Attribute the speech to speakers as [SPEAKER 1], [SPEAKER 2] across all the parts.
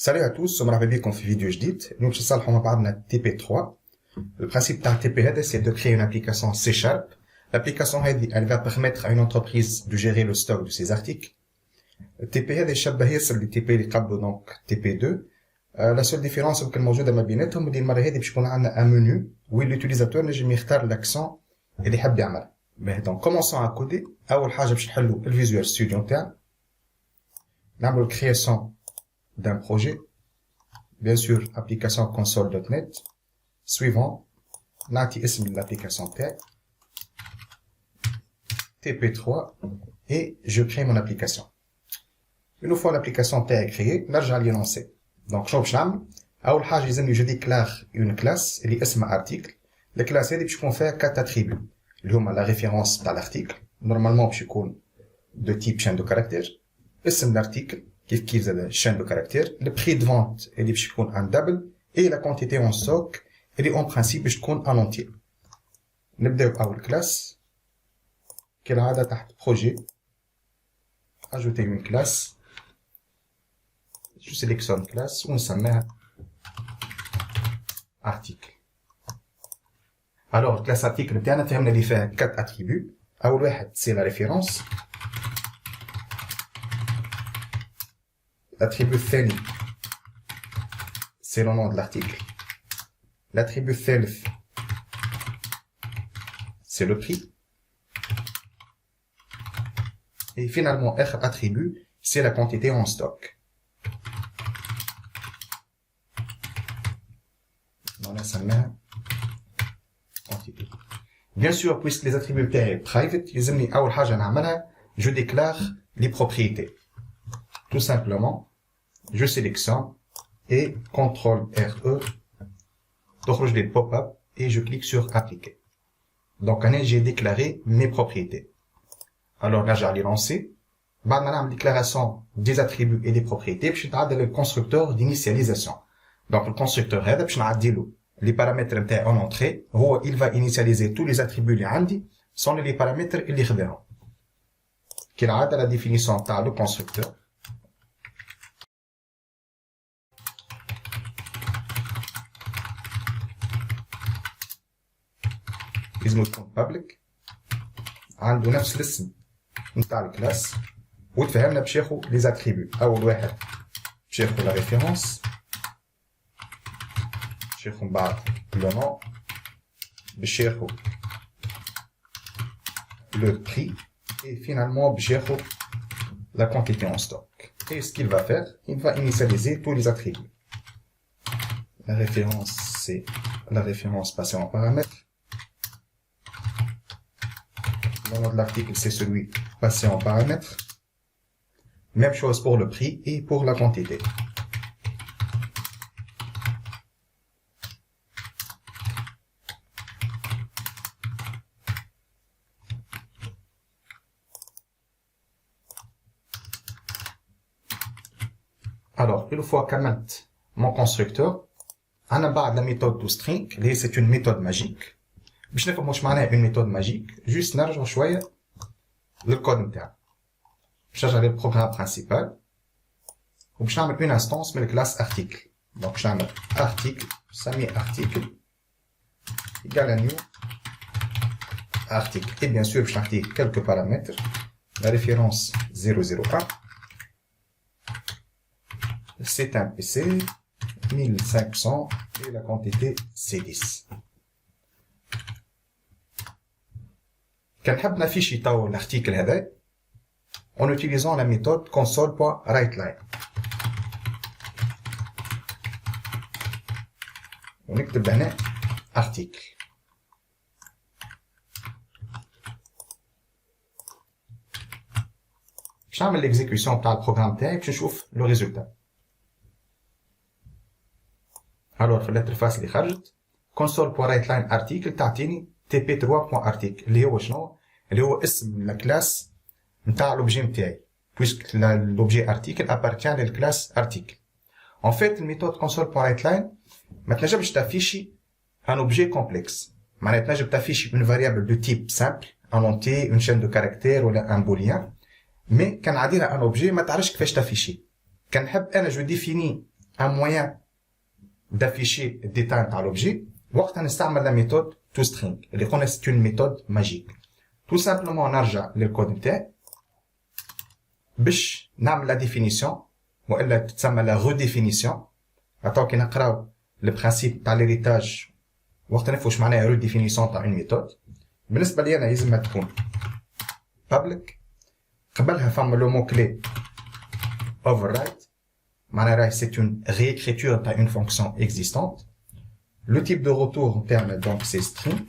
[SPEAKER 1] Salut à tous, مرحبا بكم في فيديو جديد. اليوم باش نصلحوا مع بعضنا TP3. Le principe d'un TP هذا c'est de créer une application C#. L'application هذه elle va permettre à une entreprise de gérer le stock de ses articles. TP هذا يشبه ياسر ل TP اللي قبله donc TP2. La seule différence اللي موجوده ما بيناتهم اللي المره هذه باش يكون عندنا un menu où l'utilisateur نجم يختار l'accent اللي يحب يعمل. Donc commençons à coder. اول حاجه باش نحلوا الفيجوال ستوديو نتاعنا. نعملوا création d'un projet, bien sûr application console.net. Suivant, نعطي اسم l'application tag TP3 et je crée mon application. Une fois l'application tag créée, نرجع لي lancer. Donc شنو باش نعمل؟ أول حاجة لازمني je déclare une classe اللي اسمها article. الكلاس هذه باش يكون فيها 4 attributs اللي هما la référence تاع l'article. Normalement باش يكون de type chaîne de caractères. اسم l'article كيف زاد chaîne de caractères, le prix de vente اللي باش يكون un double et la quantité en stock اللي en principe باش تكون en entier. نبداو بأول classe كالعادة تحت projet. ajouter une classe. je sélectionne classe ونسميها article. alors classe article نتاعنا فهمنا اللي فيها 4 attributs. أول واحد c'est la référence. L'attribut الثاني c'est le nom de l'article. L'attribut الثالث c'est le prix. Et finalement آخر attribut c'est la quantité en stock. On نسميها quantité. Bien sûr puisque les attributs تاعي private يلزمني أول حاجة نعملها je déclare les propriétés. Tout simplement, je sélectionne et CTRL RE, تخرج لي pop-up et je clique sur appliquer. Donc j'ai déclaré mes propriétés. Alors là j'ai lancé. بعد ما نعمل déclaration des attributs et des propriétés باش نتعدل le constructeur d'initialisation. Donc le constructeur هذا باش نعدلو les paramètres نتاع en entrée. هو il va initialiser tous les attributs اللي عندي sans les paramètres اللي خداهم. كالعادة la définition تاع le constructeur. لازم يكون public عنده نفس الاسم نتاع الكلاس وتفهمنا باش ياخو لي زاتريبيو. اول واحد باش ياخو لا ريفيرونس، باش ياخو من بعد لو نون، باش ياخو لو بري et finalement باش ياخو la quantité en stock. Et ce qu'il va faire, il va initialiser tous les attributs. La référence c'est la référence passée en paramètre. Le nom de l'article c'est celui passé en paramètre. Même chose pour le prix et pour la quantité. Alors, une fois كملت mon constructeur, أنا بعد la méthode toString اللي c'est une méthode magique. باش نفهم واش معناها une méthode magique, juste نرجع شوية للكود نتاعنا. باش نرجع للبروغرام principal وباش نعمل une instance من الكلاس article. donc باش نعمل article, نسميه article égale à new article. et bien sûr باش نعطيه quelques paramètres. la référence 001, c'est un PC 1500 et la quantité c'est 10. كنحب نافيشي تو l'article هذا en utilisant la méthode console.writeLine. ونكتب هنا article. باش نعمل l'exécution تاع البروغرام تاعي باش نشوف لو ريزولتا. alors في الانترفاس اللي خرجت console.writeLine article تعطيني tp3.article اللي هو شنو؟ اللي هو اسم الكلاس نتاع l'objet نتاعي puisque l'objet article appartient للكلاس article. en fait الميثود console.writeLine ما تنجمش تافيشي un objet complexe. معناتها تنجم تافيشي une variable de type simple un entier une chaîne de caractères ولا un boolean. mais كان عادينا un objet ما تعرفش كيفاش تافيشي. كنحب انا جو ديفيني un moyen d'afficher le détail dans l'objet, وقت نستعمل la méthode toString. اللي قلنا c'est une méthode magique. Tout simplement نرجع للكود نتاعي باش نعمل la définition والا تتسمى la redéfinition. attends كي نقراو le principe تاع l'héritage وقت نفهم واش معناها redéfinition تاع une méthode. بالنسبه لي انا لازم تكون public قبلها فما لو مو كلي override معناها c'est une réécriture تاع une fonction existante. Le type de retour interne donc c'est string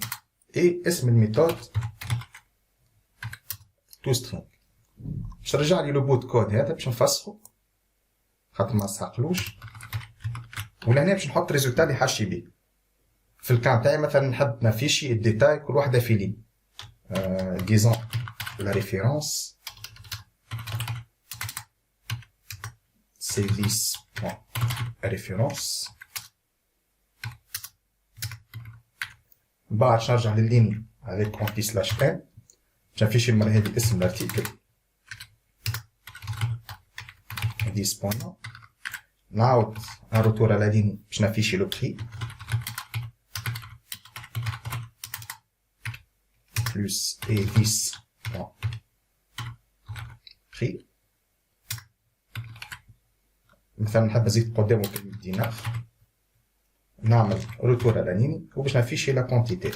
[SPEAKER 1] et اسم الميثود toString. باش نرجع لي لو بوت كود هذا باش نفسخه خاطر ما ساقلوش ولهنا باش نحط ريزولتا اللي حاشي بيه. في الكان تاعي مثلا نحب نافيشي الديتاي كل واحده في لين disons la référence c'est 10.référence. بعد نرجع لللين avec anti/n باش نافيشي المره هذه اسم الارتيكل 10.1. نعاود ان روتور على لين باش نافيشي لو بري plus et 10 prix. مثلا نحب نزيد قدامه كلمة دينار نعمل روتور على لين وباش نافيشي لا كونتيتي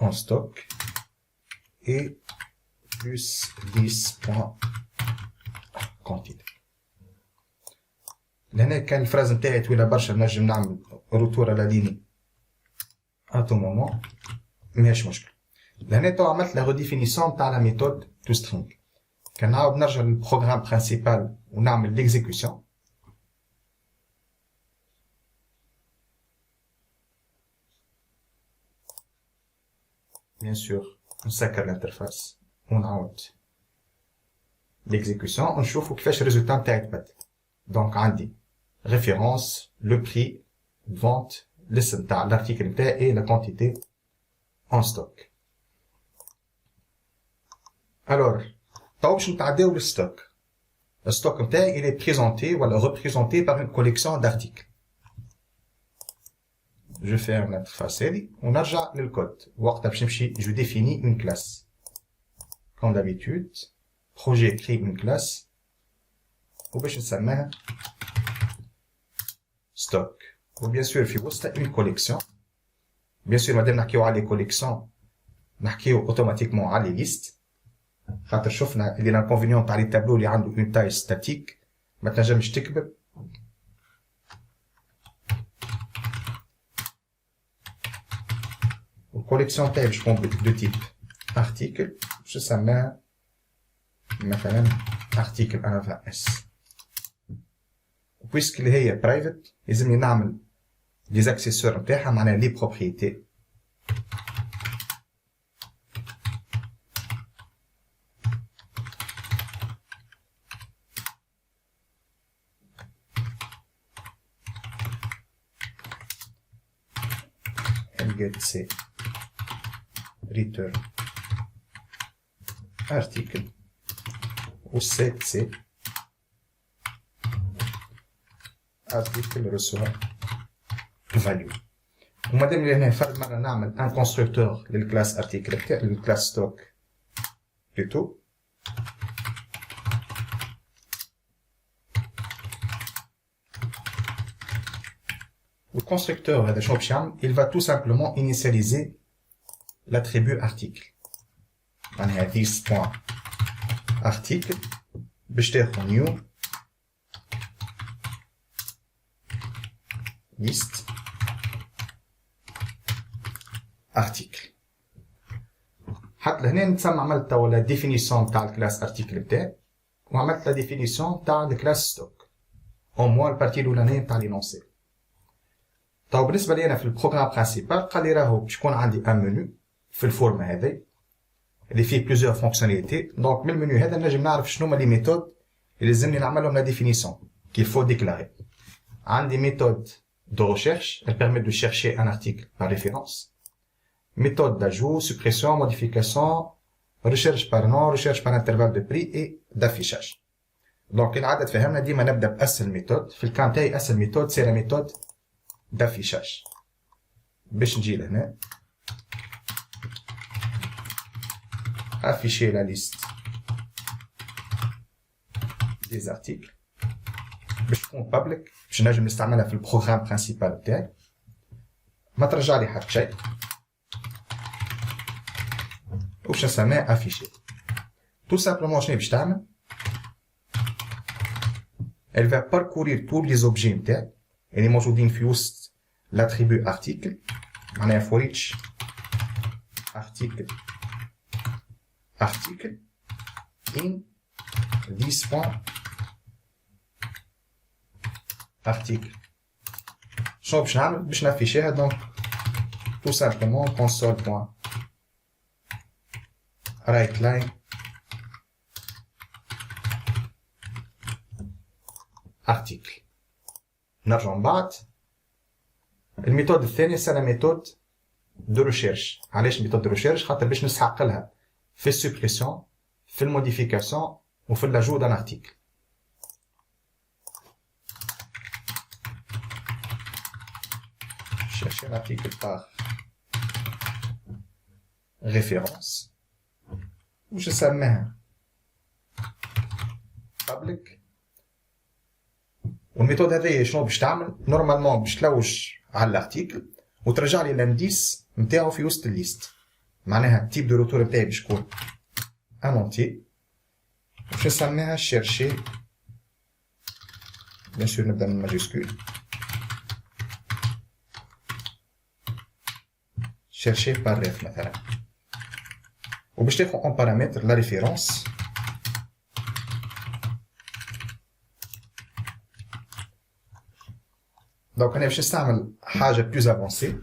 [SPEAKER 1] en stock et plus 10.quantité. لهنا كان الفراز نتاعي طويلة برشا نجم نعمل روتور على لين à tout moment ماهيش مشكل. لهنا تو عملت لا redéfinition تاع لا ميثود toString. كنعاود نرجع للبروغرام برينسيبال ونعمل ليكزيكوسيون. بيان سور نسكر الانترفاس ونعاود ليكزيكوسيون ونشوفوا كيفاش الريزولتا نتاعي تبدل. دونك عندي référence, le prix, vente, l'ism تاع l'article نتاعي et la quantité en stock. Alors, طاو باش نتعداو للstock. Le stock نتاعي il est présenté ou représenté par une collection d'articles. Je ferme l'interface هذه ونرجع للكود. وقتها باش نمشي je définis une classe. Comme d'habitude, projet crée une classe وباش نسميها stock. Ou bien sûr في وسطها une collection. Bien sûr مادام نحكيو على les collections نحكيو automatiquement على les listes. خاطر شفنا اللي الانكونفينيون تاع لي تابلو اللي عنده اون تاي ستاتيك ما تنجمش تكبر. والكوليكسيون تاعي باش تكون دو تيب ارتيكل باش نسميها مثلا ارتيكل 1 اس. وبويسك اللي هي برايفت لازمني نعمل لي زاكسيسور نتاعها معناها لي بروبريتي. get c return article و set c article reçoit value. ومادام اللي هنا فرد مرة نعمل ان constructeur للكلاس article للكلاس stock plutôt le constructeur هذا شنو باش يعمل il va tout simplement initialiser l'attribut article. معناها this.article باش تاخذ new list article. حتى لهنا نتسمى عملت توا لا ديفينيسيون تاع الكلاس ارتيكل بتاعي وعملت لا ديفينيسيون تاع الكلاس ستوك او موان البارتي الاولانيه تاع لينونسي. طيب بالنسبه لي انا في البروغرام برينسيبال قال لي راهو باش يكون عندي ان منو في الفورم هذا اللي فيه بليزيور فونكسيوناليتي. دونك من المنيو هذا نجم نعرف شنو هما لي ميثود اللي لازمني نعملهم لا ديفينيسيون كيل فو ديكلاري. عندي méthode de recherche, elle permet de chercher un article par référence. Méthode d'ajout, suppression, modification, recherche par nom, recherche par intervalle de prix et d'affichage. دونك العادة تفهمنا ديما نبدا باسهل ميثود. في الكام تاعي اسهل ميثود سي لا ميثود دافيشاج. باش نجي لهنا afficher la liste des articles باش تكون public باش نجم نستعملها في البروغرام برينسيبال بتاعي. ما ترجع لي حتى شيء وباش نسميها afficher. tout simplement شنو باش تعمل؟ elle va parcourir tous les objets نتاعك اللي موجودين في وسط l'attribut article. معناها for each article in this point article. شنو باش نعمل؟ باش نافيشيها. دونك tout simplement console.writeline article. نرجع من بعد. الميثود الثانية سي لا ميثود دو ريشيرش. علاش ميثود دو ريشيرش؟ خاطر باش نسحق لها في السوبريسيون في الموديفيكاسيون وفي لاجو دان ارتيكل. chercher l'article par référence وش نسميها public. والميثود هذه شنو باش تعمل؟ نورمالمون باش تلوج على الارتيكل وترجع لي الانديس نتاعو في وسط الليست. معناها التيب دو روتور نتاعي باش يكون ان اونتي باش نسميها chercher. بيان سور نبدا من ماجيسكول chercher par ref مثلا. وباش تاخذ اون بارامتر لا ريفيرونس دونك انا باش نستعمل حاجه بلوز افونسي.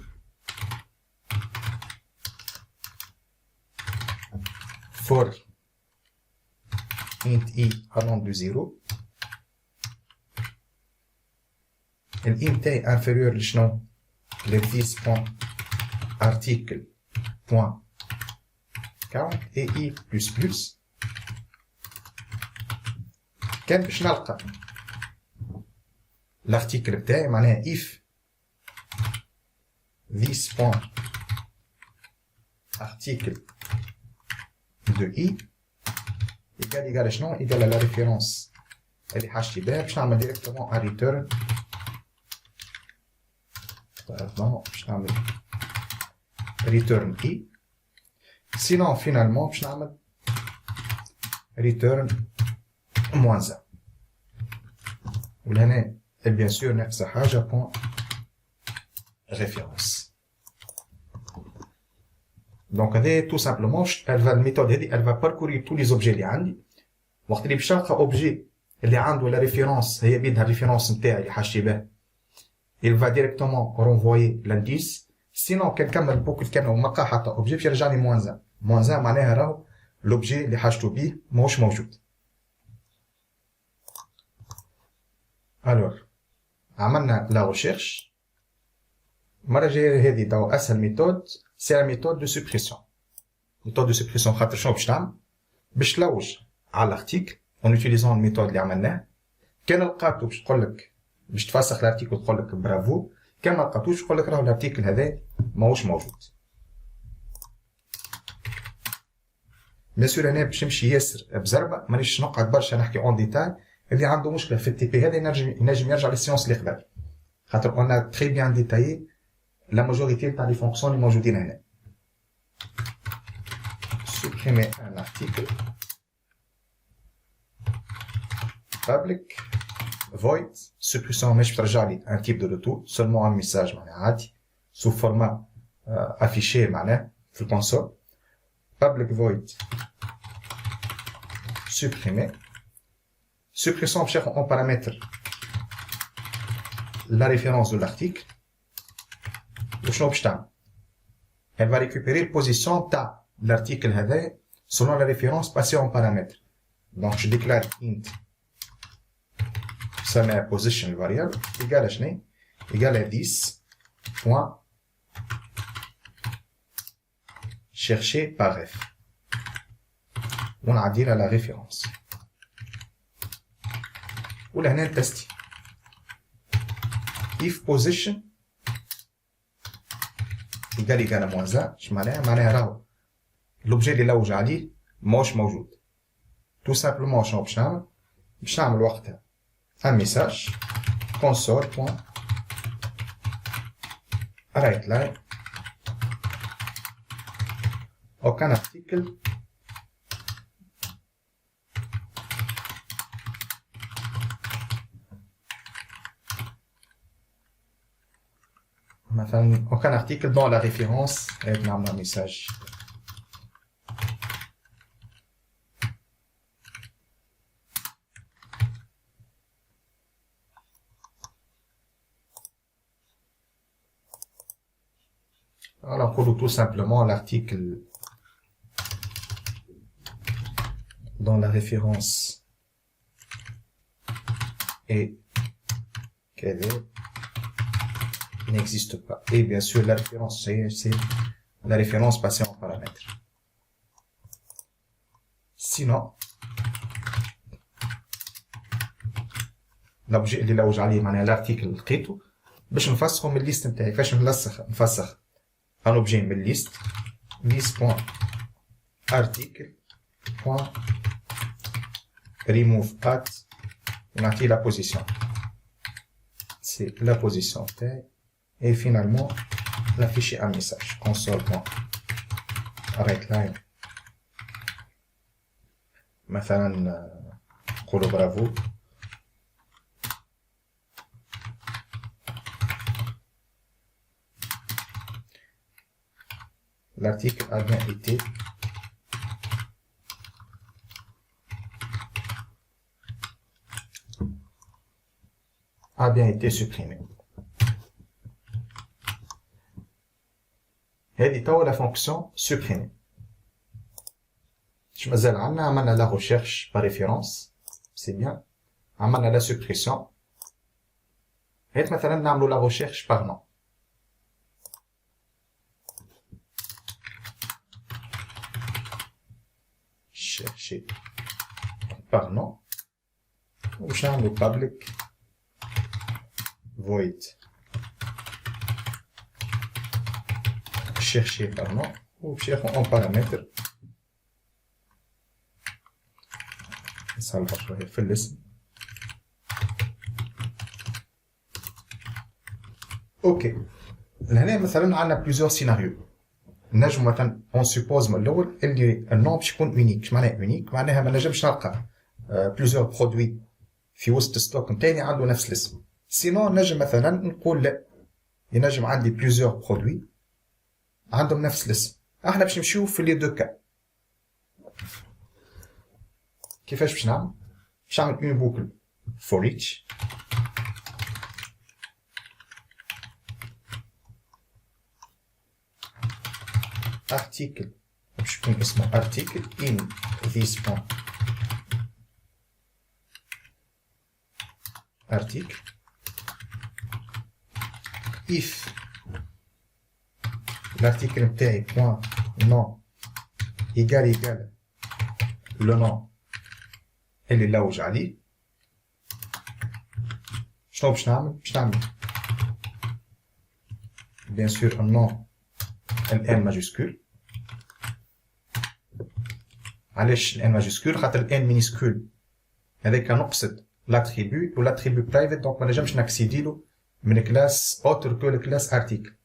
[SPEAKER 1] for int i allant de 0 ال i نتاعي inférieur لشنو؟ ل 10.article point count et i plus plus. كان باش نلقى l'article بتاعي معناها if this point article de i égal شنو؟ égal à la référence اللي حاجتي بها. باش نعمل directement un return. باش نعمل return i. sinon finalement باش نعمل return -1. ولهنا bien sûr نفس حاجة point référence. دونك هذا tout simplement الميثود هذه elle va parcourir tous les objets اللي عندي. وقت اللي باش نلقى اوبجي اللي عنده لا ريفيرونس هي بيدها الريفيرونس نتاعي اللي حاجتي بها il va directement renvoyer l'indice. sinon كان كمل البوكل كامل وما لقى حتى اوبجي باش يرجع لي -1. -1 معناها راهو لوبجي اللي حاجته بيه ماهوش موجود. الوغ عملنا لا ريشيرش. المره الجايه هذه داو اسهل ميثود سي لا ميثود دو سوبريسيون. ميثود دو سوبريسيون خاطر شنو باش تعمل؟ باش تلوج على الارتيكل اون اوتيليزون الميثود اللي عملناه. كان لقاتو باش تقول لك باش تفسخ الارتيكل وتقول لك برافو. كان ما لقاتوش تقول لك راهو الارتيكل هذا ماهوش موجود. بيان سور انا باش نمشي ياسر بزربه مانيش نقعد برشا نحكي اون ديتاي. اللي عنده مشكله في التي بي هذا ينجم يرجع للسيونس اللي قبل خاطر اون ا تري بيان ديتايي لا ماجوريتي تاع لي فونكسيون اللي موجودين هنا. supprimer un article public void suppression مش ترجع لي un type de retour seulement un message معناها عادي sous format affiché معناه في الكونسول. public void supprimer. suppression باش ياخذ en paramètre la référence de l'article. وشنو باش تعمل؟ elle va récupérer la position تاع l'article هذا selon la référence passée en paramètre. donc je déclare int سميها position variable égale شنو؟ égale à 10 point chercher par f ونعدي لها la référence. ولهنا نتستي if position égal à moins 1 اش معناها راهو l'objet اللي لوج عليه ماهوش موجود tout simplement شنو باش نعمل وقتها un message console.writeline aucun article مثلا aucun article dans la référence et نعمل un message alors نقولوا tout simplement l'article dans la référence et qu'elle n'existe pas. Et bien sûr, la référence, c'est la référence passée en paramètre. Sinon, l'objet اللي لوج عليه معناها l'article لقيته باش نفسخه من الليست نتاعي. كيفاش نفسخ un objet من الليست list.article.remove@, ونعطيه la position. C'est la position نتاعي. Et finalement, l'afficher un message console.writeline. مثلا نقولوا bravo. L'article a bien été supprimé. هذه توا la fonction supprimée. Je مازال عملنا la recherche par référence, c'est bien. عملنا la suppression. هات مثلا نعملوا la recherche par nom. Chercher par nom. وش نعملوا public void chercher par nom ou chercher en paramètre نصلح شوية في الاسم. اوكي لهنا مثلا عندنا plusieurs scénarios. نجم مثلا on suppose من الاول اللي النوم باش يكون يونيك. اش معناها يونيك؟ معناها ما نجمش نلقى plusieurs produits في وسط ستوك نتاعي عنده نفس الاسم. سينون نجم مثلا نقول لا، ينجم عندي plusieurs produits عندهم نفس الاسم. احنا باش نمشيو في لي دو كا. كيفاش باش نعمل؟ باش نعمل اون بوكل for each article باش يكون اسمه article in this point article if l'article نتاعي point nom égal le nom اللي لوج عليه. شنو باش نعمل؟ باش نعمل bien sûr النوم الان ماجيسكول. علاش الان ماجيسكول؟ خاطر الان مينيسكول هذاك نقصد لاتريبيو والاتريبيو برايفت، دونك ما نجمش ناكسيديلو من كلاس اوتر كو الكلاس ارتيكل.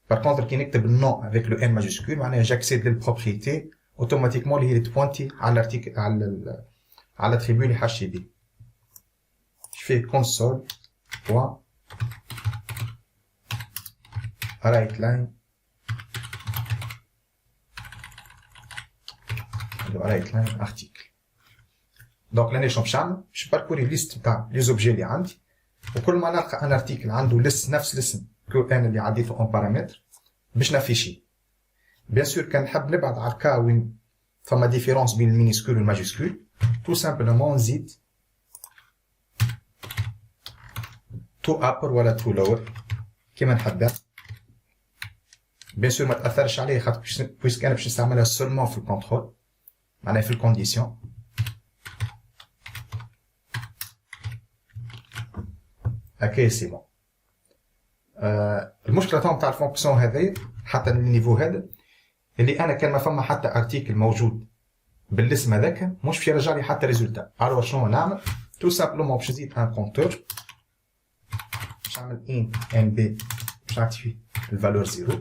[SPEAKER 1] بار كونتر كي نكتب النوم افيك لو ان ماجيسكول معناها جاكسيد للبروبريتي اوتوماتيكمون اللي هي تبوانتي على الارتيكل على الاتريبيو اللي حاشي بيه. في console point writeline article. دونك لاني شنو باش نعمل؟ باش نباركوري ليست تاع لي زوبجي اللي عندي، وكل ما نلقى ان ارتيكل عنده نفس الاسم كو ان اللي عديته اون بارامتر باش نافيشي. بيان سور كان نحب نبعد على الكا وين فما ديفيرونس بين المينيسكول والماجيسكول، tout simplement نزيد تو ابر ولا تو لور كيما نحبها. بيان سور ما تاثرش عليه خاطر بويسك انا باش نستعملها سولمون في الكونترول، معناها في الكونديسيون. هكايا سي بون. المشكله تاع الفونكسيون هذه حتى النيفو هذا اللي انا كان ما فما حتى ارتيكل موجود بالاسم هذاك مش باش يرجع لي حتى ريزولتا. الو شنو نعمل؟ تو سامبلومون باش نزيد ان كونتور، باش نعمل ان بي باش نعطي فيه الفالور 0،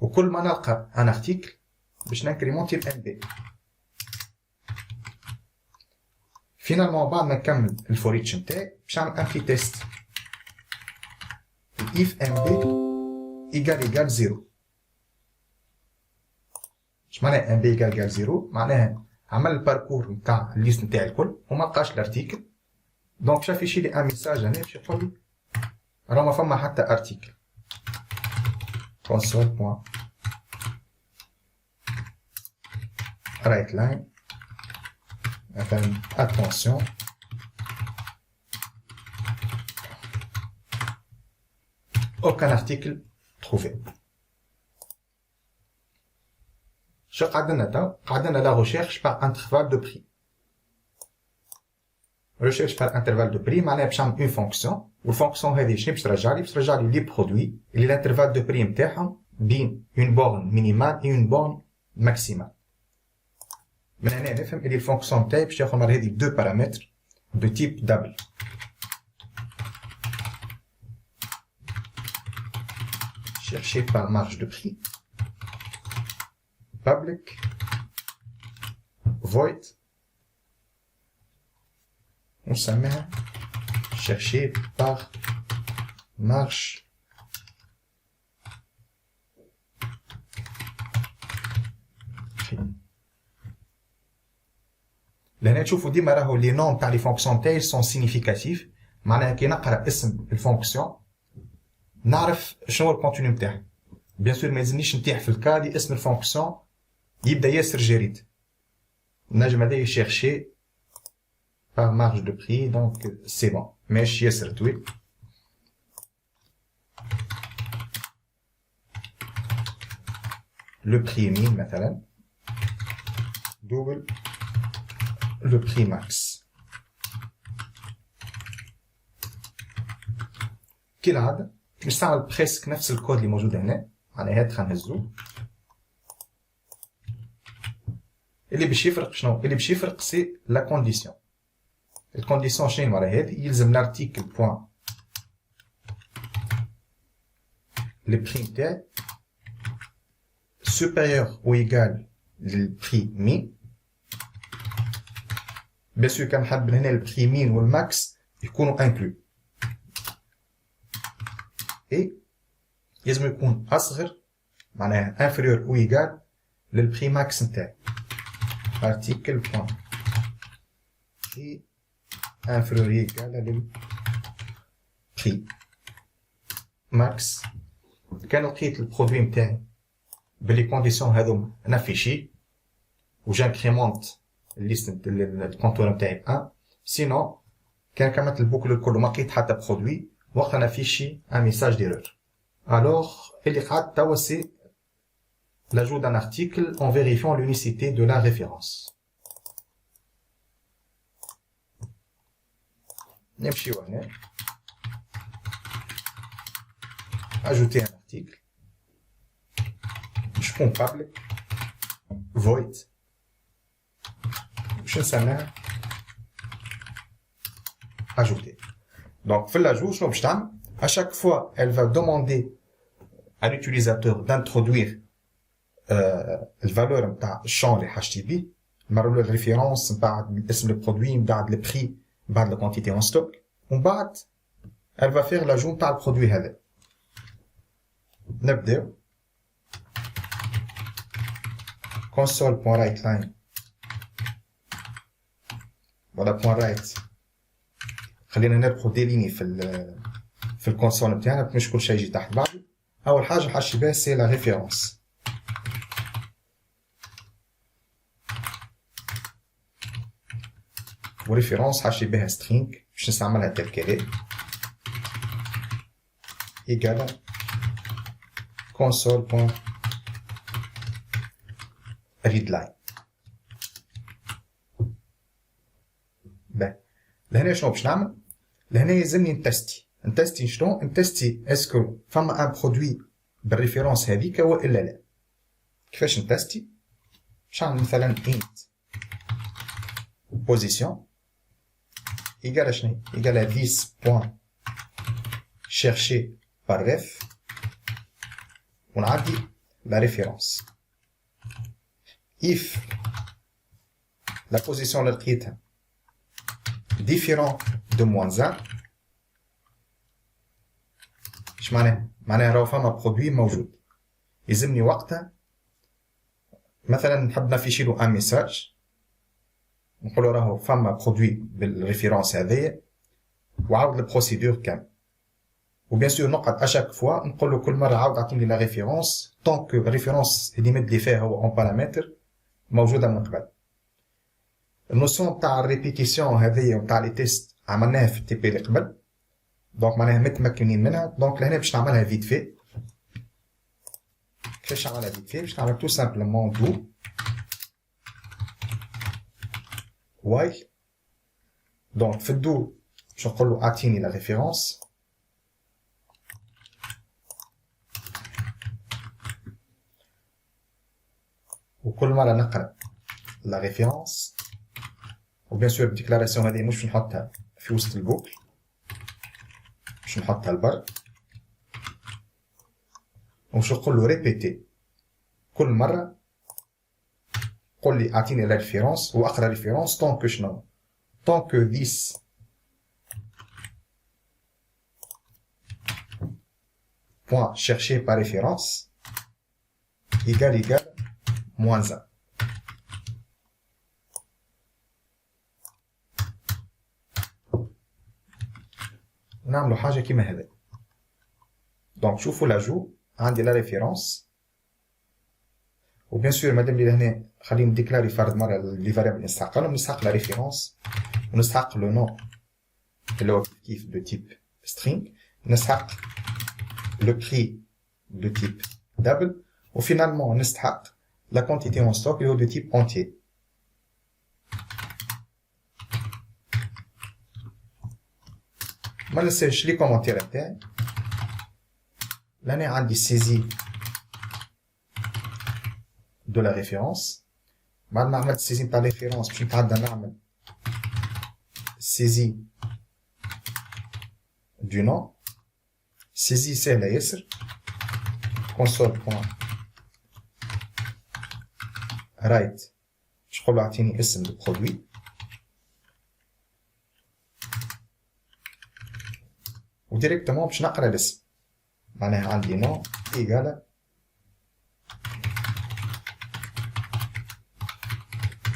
[SPEAKER 1] وكل ما نلقى ان ارتيكل باش نانكريمونتي الان بي. فينالمون بعد ما نكمل الفوريتش نتاعي باش نعمل ان في تيست if ان بي ايكال 0. اش معناها ان بي ايكال 0؟ معناها عمل الباركور نتاع الليست نتاعي الكل وما لقاش الارتيكل، دونك باش يفيشي لي ان ميساج هنا باش يقول لي راه ما فما حتى ارتيكل. console point write line مثلا attention aucun article trouvé. شو قعدنا تو؟ قعدنا لا ريشيرش بار انترفال دو بري. ريشيرش بار انترفال دو بري معناها باش نعمل اون فونكسيون، والفونكسيون هذه شنو باش ترجع لي؟ باش ترجع لي لي برودوي اللي الانترفال دو بري نتاعهم بين اون بورن مينيمال اي اون بورن ماكسيمال. من هنا نفهم اللي الفونكسيون تاعي باش ياخذ مرة هذه دو بارامتر دو تيب دبل. chercher par marge de prix public void ونسميها chercher par marge prix. لهنا تشوفوا ديما راهو لي نوم تاع لي فونكسيون تاعي سون سيغنيفيكاتيف، معناها كي نقرا اسم الفونكسيون نعرف شنو الكونتوني نتاعها. بيان سور ما يلزمنيش نتيح في الكالي اسم الفونكسيون يبدا ياسر جريد، نجم هذا يشيرشي par marge de prix donc c'est bon ماشي ياسر طويل. le prix min مثلا double le prix max. كالعادة نستعمل بريسك نفس الكود اللي موجود هنا، معناها هاد خنهزو. اللي باش يفرق شنو؟ اللي باش يفرق سي لا كونديسيون. الكونديسيون شنو ورا هادي؟ يلزم لارتيكل بوان لي بري نتاعي supérieur ou égal للبري مين. بيان سور كان نحب هنا البري مين والماكس يكونوا انكلو، اي لازم يكون اصغر معناها inférieur ou égal للبري ماكس نتاعي. ارتيكل بوان بري inférieur ou égal للبري ماكس. كان لقيت البرودوي نتاعي بلي كونديسيون هذوما نافيشي وجانكريمونت الليست الكونتور نتاعي 1، سينون كان كملت البوكل الكل وما لقيت حتى برودوي وقت نافيشي ان ميساج ديرور. الوغ اللي قعدت توا سي l'ajout d'un article en vérifiant l'unicité de la référence. نمشيو هنا ajouter un article شكون public void باش نسميها ajouter. Donc في l'ajout شنو باش تعمل؟ à chaque fois elle va demander à l'utilisateur d'introduire le valeur نتاع الشون اللي حاجتي بيه، نمروا له الريفيرونس، من بعد اسم البرودوي، من بعد البري، من بعد لا كونتيتي اون ستوك، ومن بعد elle va faire l'ajout نتاع البرودوي هذا. نبداو console.writeLine ولا .write. خلينا نربحوا دي ليني في الكونسول نتاعنا مش كل شيء يجي تحت بعضه. اول حاجه حاشي بها سي لا ريفيرونس. وريفيرونس حاشي بها سترينج باش نستعملها تلكالي ايكال console.readline. باه لهنا شنو باش نعمل؟ لهنا يلزمني نتستي نتستي شنو نتستي اسكو فما ان برودوي بالريفيرونس هذيك والا لا. كيفاش نتستي؟ باش نعمل مثلا int position égale شنو égale à 10 point cherché par ref ونعدي la référence. if la position اللي لقيتها différent de -1 اش معناها؟ معناها راهو فما برودوي موجود، يلزمني وقتها مثلا نحب نافيشيلو ان ميساج نقولو راهو فما برودوي بالريفيرونس هذايا وعاود البروسيدور كامل. وبيان سور نقعد اشاك فوا نقولو كل مره عاود اعطيني لا ريفيرونس طونك الريفيرونس اللي مد لي فيها هو اون بارامتر موجوده من قبل. النوسيون تاع الريبيتيسيون هذيا وتاع لي تيست عملناها في التي بي اللي قبل، دونك معناها متمكنين منها. دونك لهنا باش نعملها فيت في. كيفاش نعملها فيت في؟ باش نعمل تو سامبلومون دو وايل. دونك في الدو باش نقولو اعطيني لا ريفيرونس وكل مره نقرا لا ريفيرونس. وبيان سور الديكلاراسيون هذه مش نحطها في وسط البوكل، باش نحطها لبر ومش نقول له ريبيتي كل مره قول لي اعطيني لا ريفيرونس واقرا ريفيرونس طونك شنو طونك 10 point cherché par référence égale -1. نعملو حاجه كيما هذا. دونك شوفوا لاجو عندي لا ريفيرونس وبيان سور مادام لي لهنا خليني نديكلاري فرد مره لي فاريابل نستحقهم، نستحق لا ريفيرونس ونستحق لو نون اللي هو كيف دو تيب string، نستحق لو بري دو تيب دبل، وفينالمون نستحق لا كونتيتي اون ستوك اللي هو دو تيب اونتيي. ما ننساش لي كومونتير تاعي. لهنا عندي سيزي دو لا ريفيرونس. بعد ما عملت سيزي تاع ريفيرونس باش نتعدى نعمل سيزي دو نون. سيزي سهله ياسر، كونسول بوان رايت باش نقولو اعطيني اسم البرودوي وديريكتومون باش نقرا الاسم. معناها عندي نون ايغالا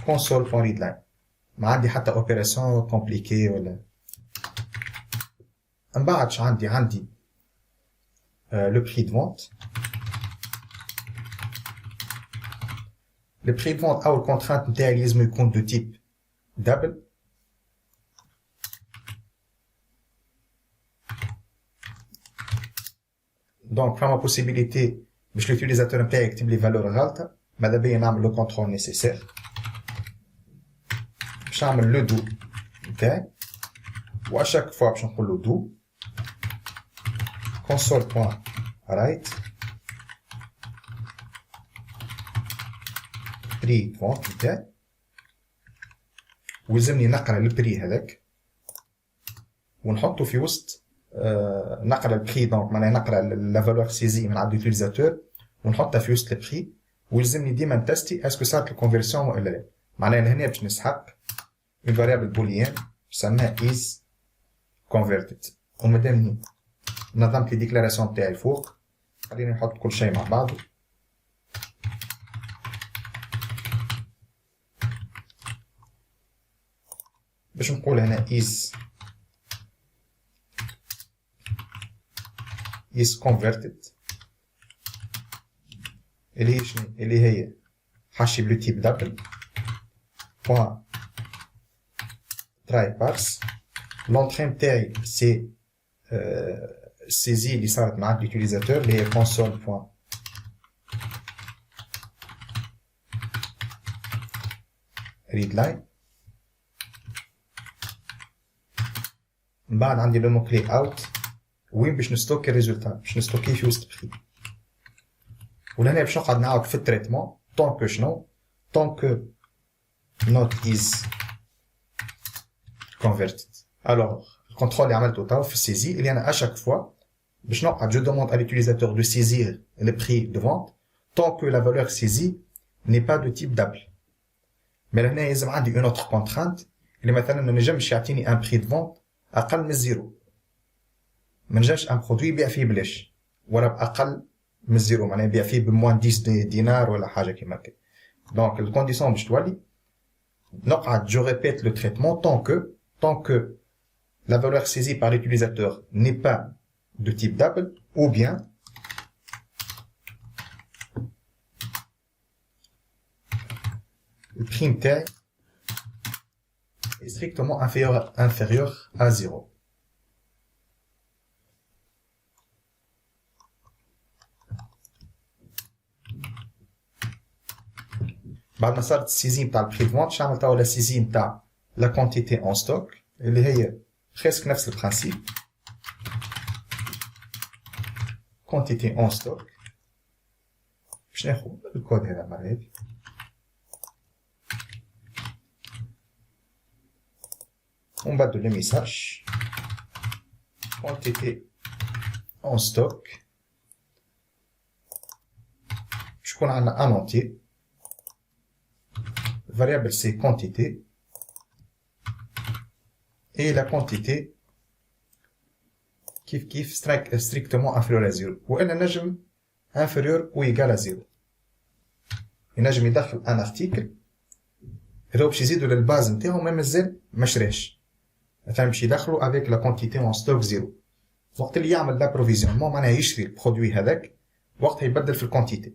[SPEAKER 1] كونسول بوان ريد لاين، ما عندي حتى اوبيراسيون كومبليكي ولا. من بعد اش عندي لو بري دو فونت. لو بري دو فونت او الكونترانت نتاعي لازم يكون دو تيب دبل. دونك فما بوسيبيليتي باش لوتيليزاتور نتاعي يكتب لي فالور غلطه، ماذا بيا نعمل لو كونترول نيسيسير. باش نعمل لو دو نتاعي واشاك فوا باش نقول له دو كونسول بوان رايت بري فونت نتاعي، ويلزمني نقرا البري هذاك ونحطو في وسط نقرا البري. دونك معناها نقرا لا فالور سيزي من عند لوتيليزاتور ونحطها في وسط البري، ويلزمني ديما نتستي اسكو صارت الكونفيرسيون ولا لا. معناها لهنا باش نسحق اون فاريابل بوليان نسميها is converted. ومادامني نظمت لي ديكلاراسيون تاعي فوق، خليني نحط كل شيء مع بعضه. باش نقول هنا is converted اللي هي شنو؟ اللي هي حاشي بلو تيب دبل بوان تراي بارس. لونتري نتاعي سي سيزي اللي صارت مع لوتيليزاتور اللي هي كونسول بوان ريد لاين. من بعد عندي لو مو كلي اوت وين باش نستوكي الريزولتا باش نستوكي في وسط بري ولهنا باش نقعد نعاود في التريتمون طونك شنو طونك نوت از converted. Alors, le contrôle est عملته توا في السيزي اللي انا à chaque fois باش نقعد je demande à l'utilisateur de saisir le prix de vente tant que la valeur saisie n'est pas de type double. Mais لهنا لازم عندي une autre contrainte اللي مثلا ما نجمش يعطيني un prix de vente اقل من الزيرو. ما نجمش ان برودوي يبيع فيه بلاش ولا باقل من الزيرو معناها يبيع فيه بموان 10 دينار ولا حاجه كيما هكا. دونك الكونديسيون باش تولي نقعد je répète le traitement tant que la valeur saisie par l'utilisateur n'est pas de type double ou bien le prix نتاعي est strictement inférieur à 0. بعد ما صارت السيزي نتاع البري فونت شعمل توا لا سيزي نتاع لا كونتيتي اون ستوك اللي هي presque نفس البرانسيب كونتيتي اون ستوك باش ناخذ الكود هذا المره هذه ونبدل لو ميساج quantité en stock شكون عندنا ان entier variable c'est quantité et la quantité كيف strictement inférieur à 0 والا نجم inférieur ou égal à 0 ينجم يدخل ان article هذا باش يزيدوا للباز نتاعو ما مازال ما شراش مثلا باش يدخلوا افيك لا كونتيتي اون ستوك زيرو وقت اللي يعمل لابروفيزيونمون معناها يشري البرودوي هذاك وقتها يبدل في الكونتيتي.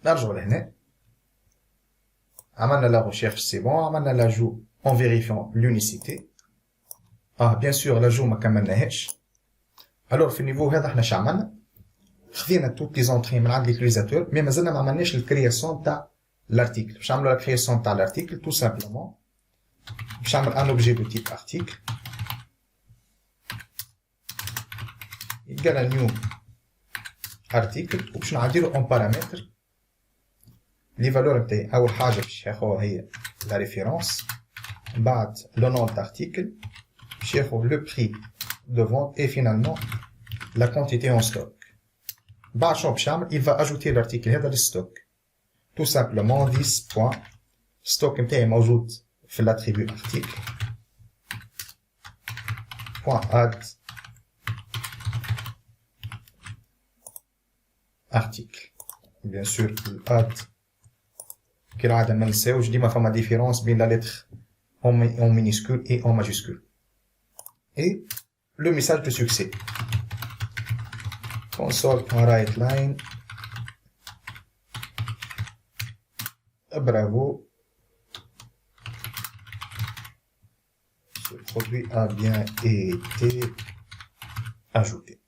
[SPEAKER 1] نرجعوا لهنا عملنا لا ريشيرش سي بون عملنا لاجو en vérifiant l'unicité. bien sûr لاجو ما كملناهاش. alors في النيفو هذا احنا شعملنا خذينا توت لي زونطري من عند ليوتيليزاتور مي مازلنا ما عملناش الكرياسيون تاع l'article. باش نعملوا la création تاع l'article tout simplement باش نعمل un objet de type article égal à new article وباش نعديلو en paramètre les valeurs نتاعي. اول حاجه باش ياخذوها هي la référence بعد le nom d'article باش ياخذ le prix de vente et finalement la quantité en stock. بعد شنو باش يعمل il va ajouter l'article هذا للستوك tout simplement this point stock نتاعي موجود في l'attribut article point add article. bien sûr add كالعادة ما نساوش ديما فما différence بين la lettre en minuscule et en majuscule et le message de succès console.writeLine bravo, ce produit a bien été ajouté.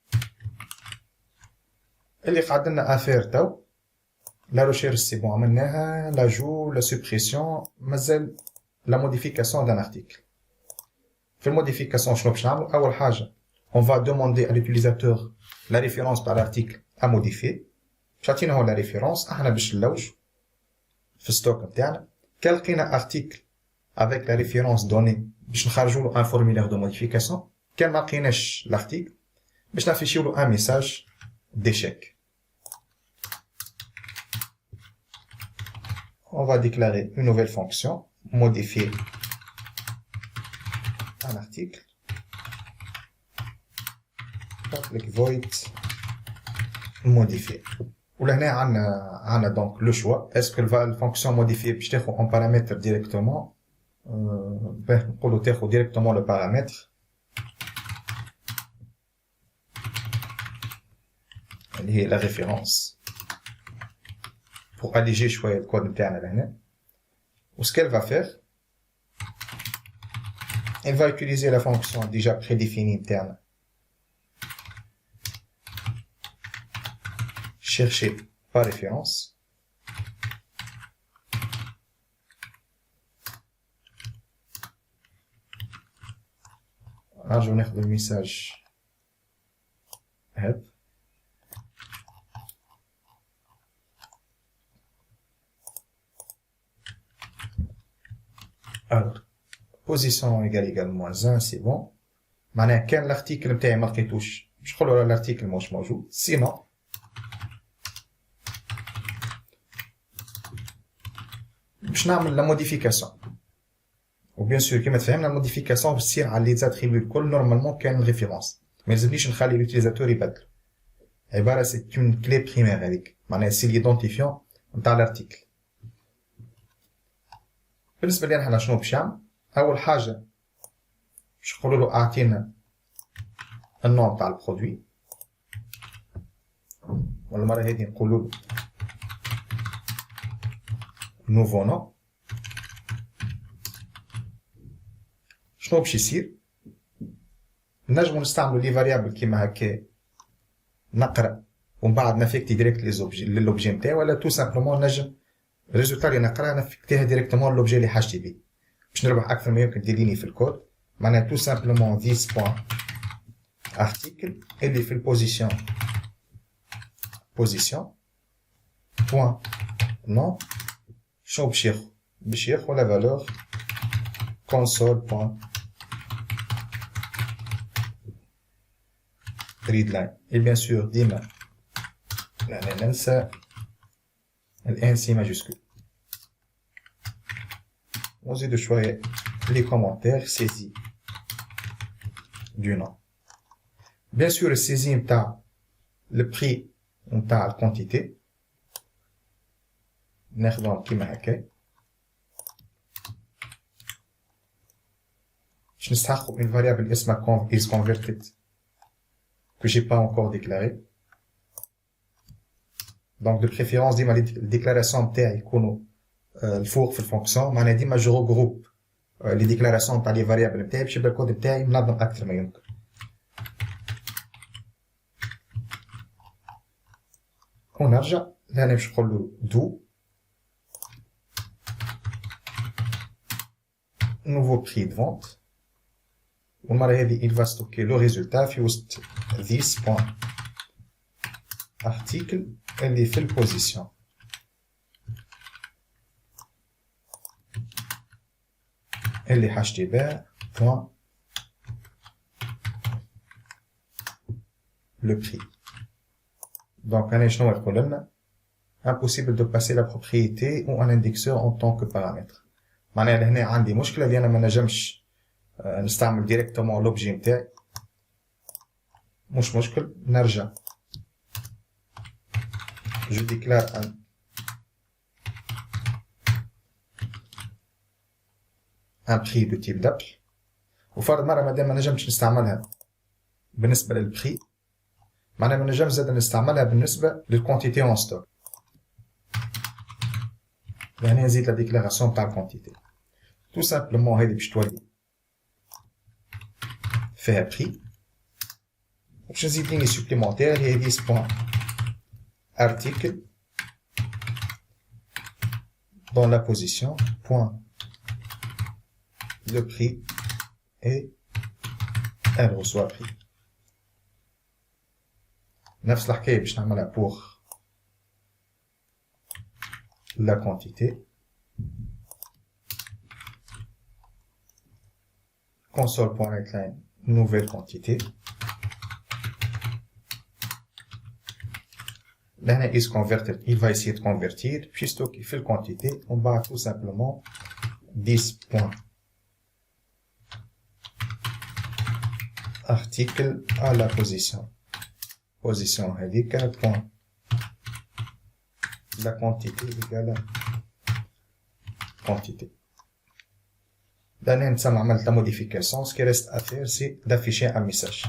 [SPEAKER 1] اللي قعدنا افير تو لا ريشيرش سي بون عملناها لاجو لا سوبريسيون مازال لا موديفيكاسيون دان ارتيكل. في الموديفيكاسيون شنو باش نعملو؟ اول حاجه on va demander à l'utilisateur la référence par l'article à modifier. باش يعطينا هو لا ريفيرونس احنا باش نلوج في الستوك نتاعنا كان لقينا ارتيكل avec la référence donnée باش نخرجوا له un formulaire de modification. كان ما لقيناش l'article باش نافيشيو له un message d'échec. on va déclarer une nouvelle fonction modifier un article public void modifier. ولهنا عندنا donc le choix est-ce que la fonction modifier باش تاخذ en paramètre directement نقولوا تاخذ directement le paramètre اللي هي la référence pour alléger شويه الكود نتاعنا لهنا. و ce qu'elle va faire elle va utiliser la fonction déjà prédéfinie نتاعنا chercher par référence نرجعو ناخدو الميساج هاد alors position égale moins 1 c'est bon معناها كان الارتيكل نتاعي ما لقيتوش باش نقولوا الارتيكل مش موجود سينو باش نعمل لا موديفيكاسيون وبيان سور كيما تفهمنا الموديفيكاسيون باش تصير على لي زاتريبيو الكل نورمالمون كان الريفيرونس ما لازمنيش نخلي لوتيليزاتور يبدل عباره سي اون كلي بريمير هذيك معناها سي ليدونتيفيون نتاع الارتيكل بالنسبه لي انا شنو باش نعمل اول حاجه باش نقولوا له اعطينا النوع تاع البرودوي ولا المره هذه نقولوا له نوفو نو شنو باش يصير نجمو نستعملوا لي فاريابل كيما هكا نقرا ومن بعد نافيكتي ديريكت لي زوبجي للوبجي نتاعي ولا تو سامبلومون نجم الريزولتا اللي نقرا نافيكتيها ديريكتومون لوبجي اللي حاجتي بيه باش نربح اكثر ما يمكن ديليني في الكود معناها تو سامبلومون this point article اللي في البوزيسيون point non شنو باش ياخذ لا فالور console point readline et bien sûr ديما يعني ننسى ال NC majuscule ونزيدو شوية les commentaires saisie du nom bien sûr السيزي نتاع le prix نتاع الكونتيتي ناخدهم كيما هكا باش نستحقو une variable اسمها is converted que j'ai pas encore déclaré donc de préférence ديما الديكلاراسيون نتاعي يكونوا الفوق في الفونكسيون معناها ديما جو روغروب لي ديكلاراسيون نتاع لي فاريابل نتاعي باش يبقى الكود نتاعي منظم اكثر ما يمكن ونرجع لهنا باش نقول له دو nouveau prix de vente والمرة هذه il va stocker le résultat في وسط this point article اللي في البوزيسيون اللي حاجتي بها point le prix donc أنا شنو يقول لنا impossible de passer la propriété ou un indexeur en tant que paramètre معناها لهنا عندي مشكلة اللي أنا ما نجمش نستعمل ديريكتومون لوبجي نتاعي مش مشكل نرجع je déclare un prix de type d'appel وفرض مرة مادام ما نجمش نستعملها بالنسبة للبري معناها ما نجمش زاد نستعملها بالنسبة للكونتيتي اون ستوك يعني نزيد لا ديكلاراسيون تاع الكونتيتي تو سامبلومون هذه باش تولي فيها بري باش نزيد ليني سوبليمونتير هي ديس بوان article dans la position point le prix et elle reçoit prix نفس الحكاية باش نعملها pour la quantité console.readline nouvelle quantité là is converted il va essayer de convertir puis stocker fait la quantité on va tout simplement 10 points article à la position هذيك point la quantité égale quantité là نسمى عملت la modification ce qui reste à faire c'est d'afficher un message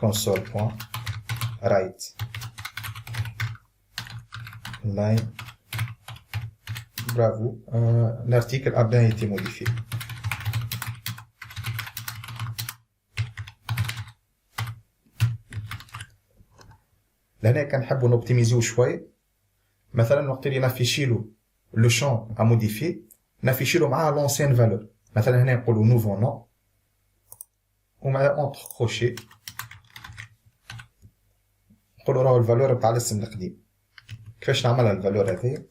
[SPEAKER 1] console.write line bravo l'article a bien été modifié لهنا كنحبوا نوبتيميزيو شويه مثلا وقت اللي نافيشيلو لو شون ا موديفي نافيشيلو مع لونسين فالور مثلا هنا نقولوا نوفو نو ومع اونتر كروشي نقولوا راهو الفالور نتاع الاسم القديم. كيفاش نعملها الفالور هذيا؟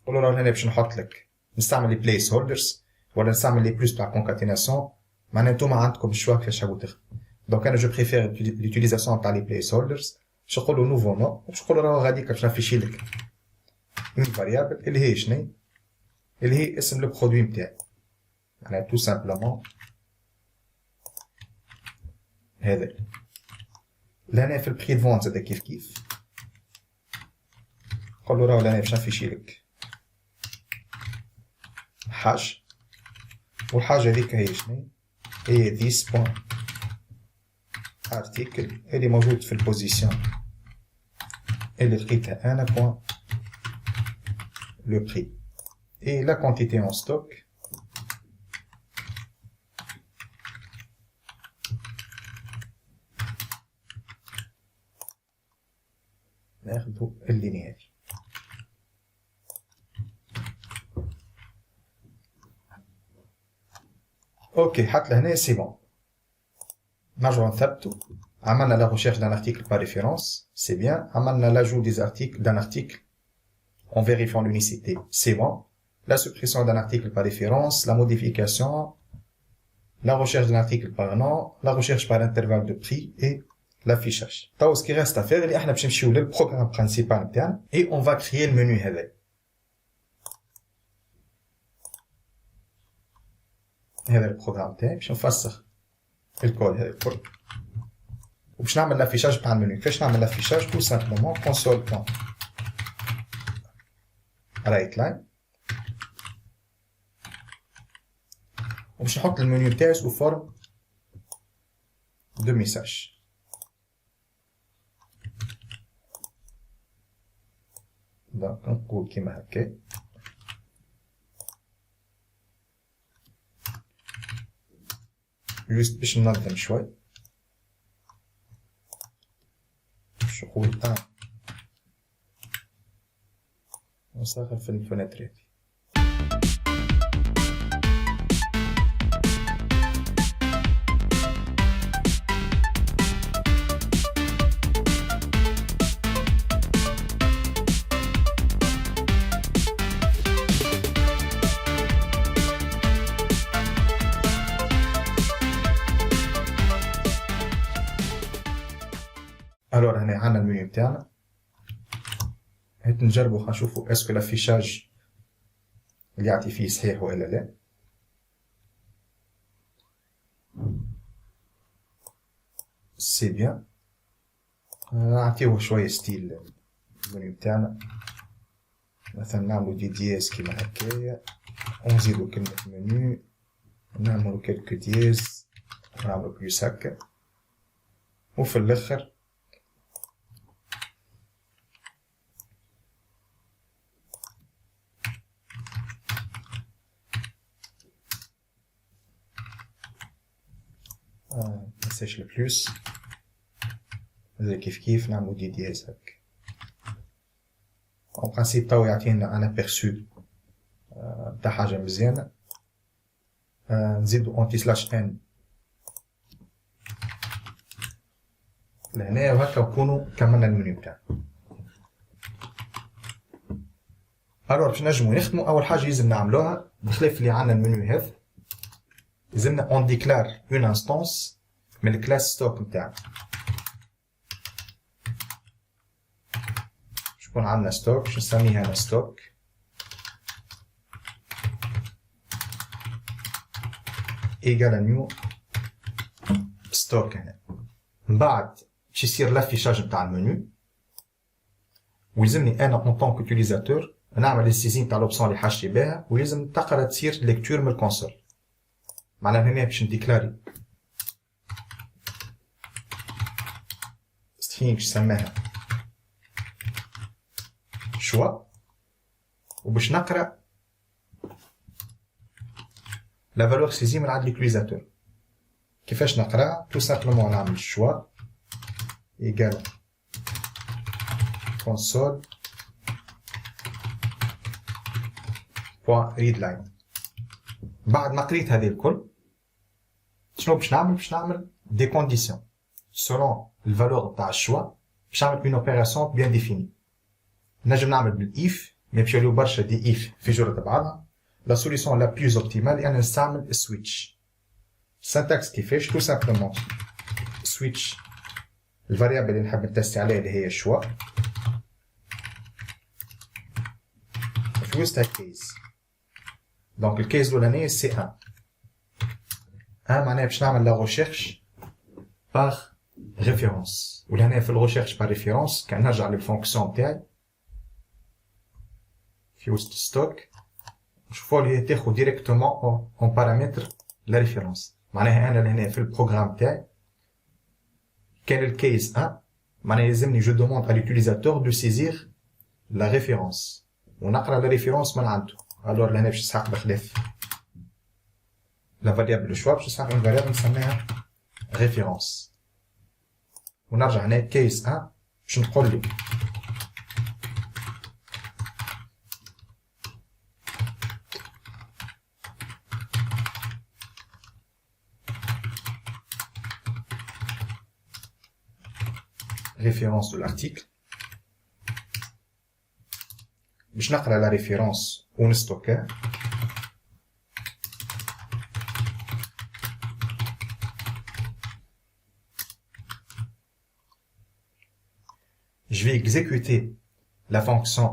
[SPEAKER 1] نقولوا راهو هنا باش نحط لك نستعمل لي بليس هولدرز ولا نستعمل لي بلوس تاع كونكاتيناسيون. معناها نتوما عندكم الشوا كيفاش حابين تخدموا. دونك انا جو بريفير ليوتيليزاسيون تاع لي بليس هولدرز. باش نقولوا نوفو نو باش نقولوا راهو غاديك باش نافيشي لك اون فاريابل اللي هي شنو؟ اللي هي اسم لو برودوي نتاعي. معناها تو سامبلومون هذا. لهنا في البري دو فونت زاد كيف كيف نقولوا راهو لهنا باش نافيشي لك حاجة، والحاجة هذيك هي شنو؟ هي this point article اللي موجود في البوزيسيون اللي لقيتها أنا بوان le prix et la quantité en stock ناخدو اللينية هذي. اوكي حتى لهنا سي بون. نرجعو نثبتو. عملنا لا recherche d'un article par référence, c'est bien. عملنا l'ajout des articles d'un article en vérifiant l'unicité, c'est bon. La suppression d'un article par référence, la modification, la recherche d'un article par nom, la recherche par intervalle de prix et l'affichage. Donc, ce qui reste à faire, c'est que nous allons le programme principal et on va créer le menu. هذا البروغرام تاعي باش نفسخ الكود هذا الكل وباش نعمل لافيشاج تاع المنيو. كيفاش نعمل لافيشاج؟ تو سامبلومون كونسول بوان رايت لاين وباش نحط المنيو تاعي سو فورم دو ميساج. دونك نقول كيما هكا جوست باش ننظم شوي. باش نقول نصغر في الفناتر هادي. الوغ هنا عندنا المنيو تاعنا. هات نجربو نشوفو اسكو لافيشاج اللي يعطي فيه صحيح ولا لا. سي بيان. نعطيوه شوية ستيل المنيو تاعنا. مثلا نعملو دي دياز كيما هكايا ونزيدو كلمة منيو نعملو كلكو دياز ونعملو بلوس هكا وفي الاخر منساش البلوس زي كيف نعملو دي دياز هكا. اون برانسيب توا يعطينا ان ابيرسو تاع حاجة مزيانة. نزيدو اونتي سلاش ان لهنايا وهكا نكونو كملنا المنيو تاعنا. الوغ باش نجمو نخدمو اول حاجة لازم نعملوها بخلاف اللي عندنا المنيو هذا لازمنا اون ديكلار اون انستانس من الكلاس ستوك نتاعنا. شكون عندنا ستوك باش نسميها انا ستوك ايكال نيو ستوك. هنا من بعد باش يصير لافيشاج نتاع المنيو ويلزمني انا اون طونك اوتيليزاتور نعمل السيزين تاع لوبسيون اللي حاجتي بها ويلزم تقرا تصير ليكتور من الكونسول. معناها هنا باش نديكلاري سترينغ سماها شوا وباش نقرا لا فالور سيزي من عند ليكتوريزاتور. كيفاش نقرا؟ تو سامبلومون نعمل شوا ايكال كونسول بوان ريد لاين. بعد ما قريت هذه الكل شنو باش نعمل des conditions selon le valeur تاع الشوا باش نعمل une opération bien définie. نجم نعمل بالإف mais باش يوليو برشا دي إف في جرة بعضها. La solution la plus optimale هي أن نستعمل switch. syntaxe كيفاش tout simplement switch الفاريابل اللي نحب نتستي عليها اللي هي الشوا في وسطها كيس. دونك الكيس الأولانية سي 1 معناها باش نعمل لا ريشيرش باغ ريفيرونس. ولهنا في الريشيرش باغ ريفيرونس كان نرجع للفونكسيون تاعي في وسط ستوك نشوفوا اللي تاخذ ديريكتومون اون بارامتر لا ريفيرونس. معناها انا لهنا في البروغرام تاعي كان الكيس 1 معناها يلزمني جو دوموند ا لوتيليزاتور دو سيزير لا ريفيرونس ونقرا لا ريفيرونس من عنده. الور لهنا باش نسحق بخلاف لا فاريابل شوا باش نسحق اون فاريابل نسميها ريفيرونس. ونرجع هنا كيس 1 باش نقول له référence de l'article. باش نقرا la référence ونستوكها. Je vais exécuter la fonction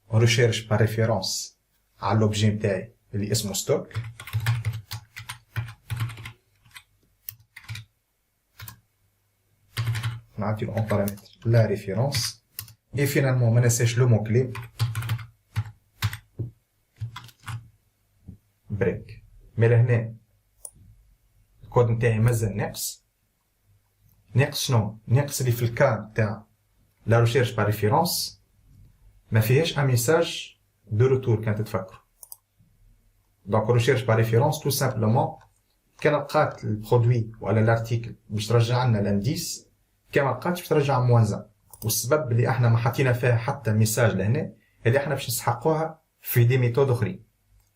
[SPEAKER 1] recherche par référence على l'objet نتاعي اللي اسمه stock. نعطي له en paramètre la référence et finalement ما ننساش le mot clé break. مي لهنا الكود نتاعي مازال ناقص شنو؟ ناقص اللي في الكا تاع لا ريشيرش بار ريفيرونس ما فيهاش ان ميساج دو روتور كان تتفكروا. دونك ريشيرش بار ريفيرونس تو سامبلومون كان لقات البرودوي ولا لارتيكل باش ترجع لنا لانديس كما لقاتش باش ترجع موان. والسبب اللي احنا ما حطينا فيها حتى ميساج لهنا اللي احنا باش نسحقوها في دي ميثود اخرين.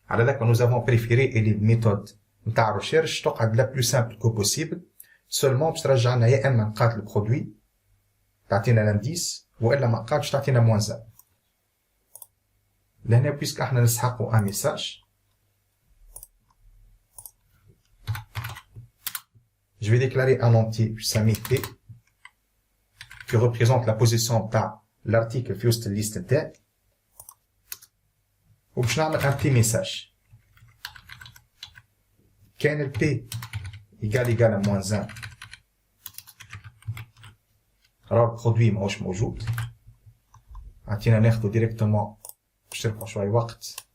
[SPEAKER 1] على ذاك nous avons préféré اللي الميثود نتاع ريشيرش تقعد لا بلو سامبل كو بوسيبل سولمون باش ترجع لنا يا اما نقاط البرودوي تعطينا لانديس والا ما قادش تعطينا موان. لهنا بيسك احنا نسحقوا ان ميساج je vais déclarer un entier سميه P qui représente la position تاع l'article في وسط الليست نتاعي وباش نعمل ان بتي ميساج كان ال P égal à moins 1 راه البرودوي ماهوش موجود. عطينا ناخدو ديريكتومون باش تربحو شوية وقت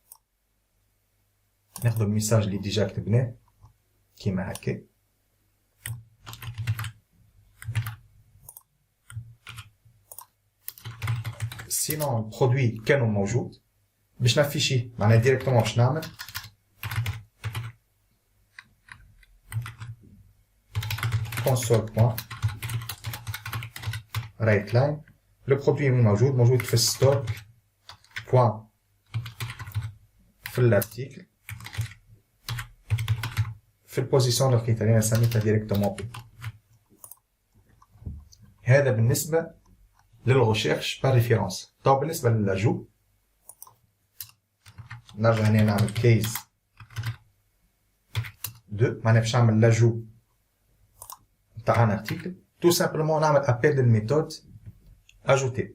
[SPEAKER 1] ناخدو الميساج اللي ديجا كتبناه كيما هكا. سينون البرودوي كانوا موجود باش نافيشي معناها ديريكتومون باش نعمل console.writeLine لو برودوي موجود في الستوك بوان في الارتيكل في البوزيسيون اللي لقيتها انا سميتها ديريكتومون بي. هذا بالنسبه للريشيرش بار ريفيرونس. طب بالنسبه للاجو نرجع هنا نعمل كيس 2 معناها باش نعمل لاجو تاع ان ارتيكل تو سامبلومون نعمل ابيل للميثود اجوتي.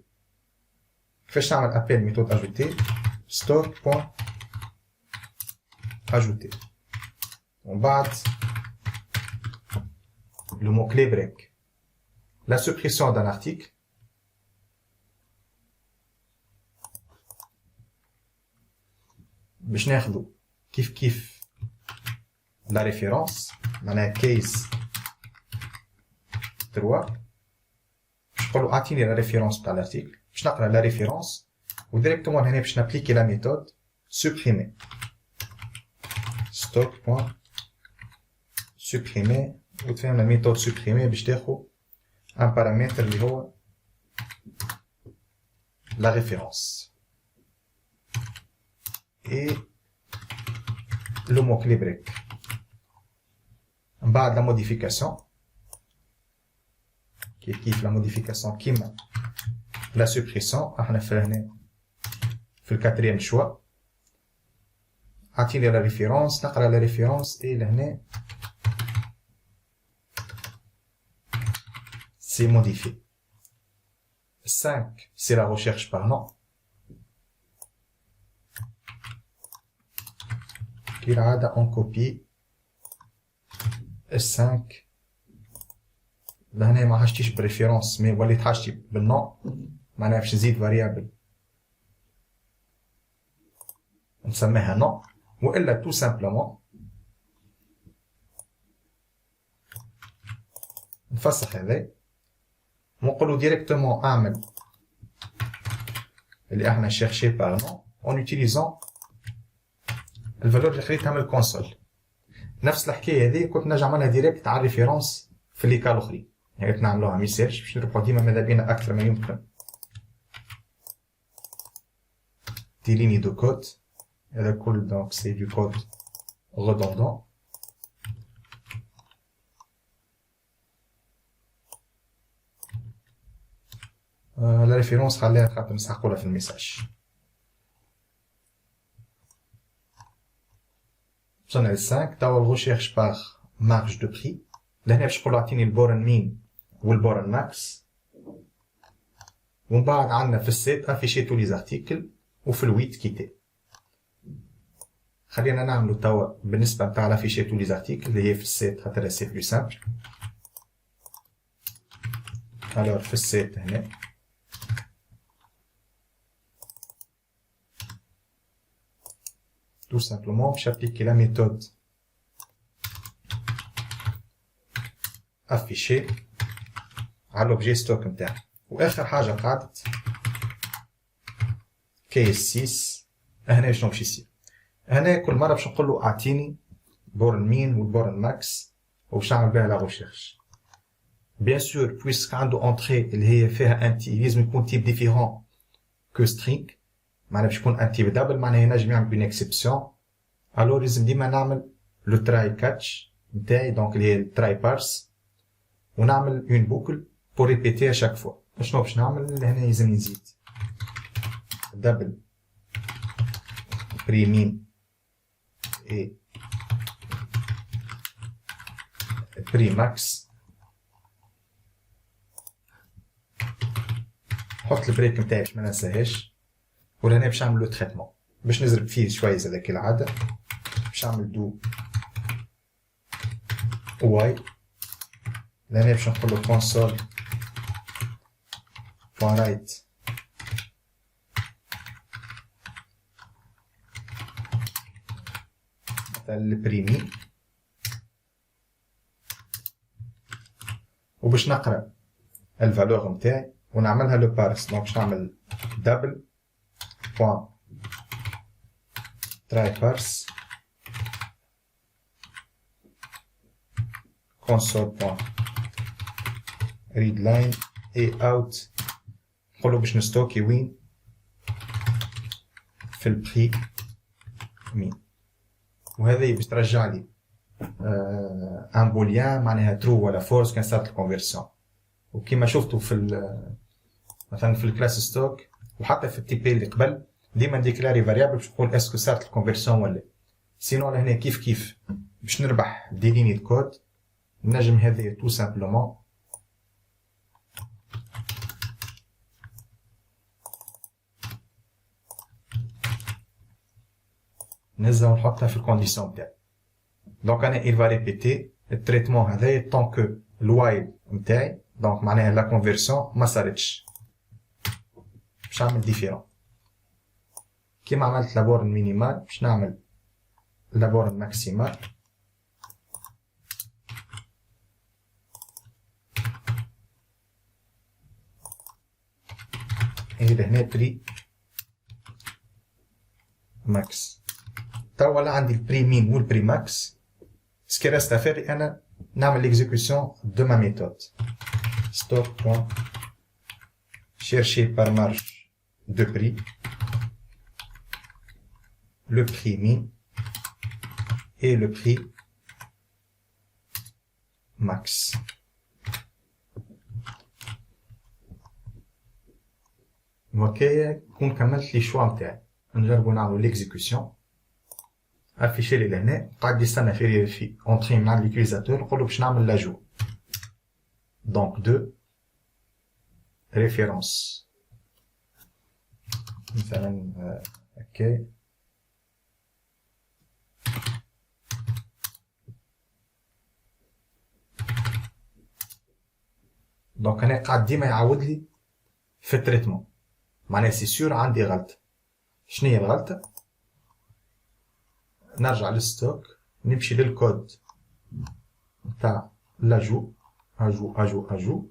[SPEAKER 1] كيفاش نعمل ابيل ميثود اجوتي؟ ستوك بوان اجوتي ومن بعد لو مو كلي بريك لا سوبريسيون دان ارتيكل باش ناخدو كيف لا ريفيرونس معناها كيس 3 باش نقولو اعطيني لا ريفيرونس تاع الارتيكل باش نقرا لا ريفيرونس وديريكتومون هنا باش نابليكي لا ميثود سوبريمي ستوك بوان سوبريمي وتفهم لا ميثود سوبريمي باش تاخو ان بارامتر اللي هو لا ريفيرونس et le mot clé break. بعد la modification كيف la modification كيما la suppression احنا في هنا في الكاتريام شوا عطيني la référence نقرا la référence et لهنا c'est modifié. 5 c'est la recherche par nom. كالعادة on copie 5 لهنا ما حاجتيش بريفيرونس مي وليت حاجتي بالنوع معناها باش نزيد فاريابل نسميها نوع والا تو سامبلومون نفسخ هذا ونقولو ديريكتومون اعمل اللي احنا شيرشي بار نوع اون يوتيليزون الفالور اللي خليتها من الكونسول. نفس الحكايه هذه كنت نجم نعملها ديريكت على الريفيرونس في لي كا الاخرين يعني نعملوها ميسيرش باش نربحو ديما ماذا بينا اكثر ما يمكن دي ليني دو كود هذا كل دونك سي دو كود redondant. لا ريفيرونس خليها خاطر نسحقولها في الميساج. وصلنا ل 5 توا الغوشيرش باغ مارج دو بري لهنا باش نقولو عطيني البورن مين والبورن ماكس ومن بعد عندنا في السيت افيشي تو لي زارتيكل وفي الويت كيتي. خلينا نعملو توا بالنسبة نتاع لافيشي تو لي زارتيكل اللي هي في السيت خاطر سي بلو سامبل. الوغ في السيت هنا tout simplement باش appliquer la méthode afficher على l'objet stock نتاعي. واخر حاجه قعدت كيس 6 هنا شنو باش يصير هنا كل مره باش نقول له اعطيني بورن مين والبورن ماكس وباش نعمل بها لا ريشيرش. بيان سور بويسك عنده انتري اللي هي فيها ان تي لازم يكون تيب ديفيرون كو سترينغ معناها باش يكون ان تيب دبل معناها ينجم يعمل بين اكسبسيون. الو لازم ديما نعمل لو تراي كاتش نتاعي دونك اللي هي التراي بارس ونعمل اون بوكل بور ريبيتي ا شاك فوا. شنو باش نعمل هنا لازم نزيد دبل بريمين اي بري ماكس نحط البريك نتاعي باش ما ننساهاش ولهنا باش نعمل لو تريتمون باش نزرب فيه شويه زاد كالعاده باش نعمل دو واي لهنا باش نقول له كونسول بوان رايت تاع البريمي وباش نقرا الفالور نتاعي ونعملها لو بارس دونك باش نعمل دبل بوان تراي بارس console.readline et out نقولو باش نستوكي وين في البري مين وهذا باش ترجع لي ان بوليان معناها ترو ولا فورس كان صارت الكونفيرسيون. وكما شفتوا في مثلا في الكلاس ستوك وحتى في التي بي اللي قبل ديما نديكلاري فاريابل باش نقول اسكو صارت الكونفيرسيون ولا سينو لهنا كيف باش نربح دي ليني دو كود نجم هذه تو سامبلومون نزل ونحطها في الكونديسيون تاعي. دونك انا il va répéter التريتمون هذايا طون كو الوايل نتاعي دونك معناها لا كونفيرسيون ما صارتش باش نعمل ديفيرون كيما عملت لابورن مينيمال باش نعمل لابورن ماكسيمال هذا هنا بري ماكس. توا ولا عندي البري مين والبري ماكس سكي ريست افير انا نعمل ليكزيكسيون دو ما ميثود ستوك بوان شيرشي بار مارج دو بري le prix min et le prix max. Ok, كون كملت لي شوا نتاعي نجربو نعملو ليكزيكسيون. afficher لي لهنا قاعد يستنى في entrer من عند l'utilisateur نقولو باش نعمل لاجو. donc de référence مثلا ok. donc انا قاعد ديما يعاود لي في التريتمون معناها سي سور عندي غلطه. شنو هي الغلطه؟ نرجع للستوك نمشي للكود نتاع لاجو اجو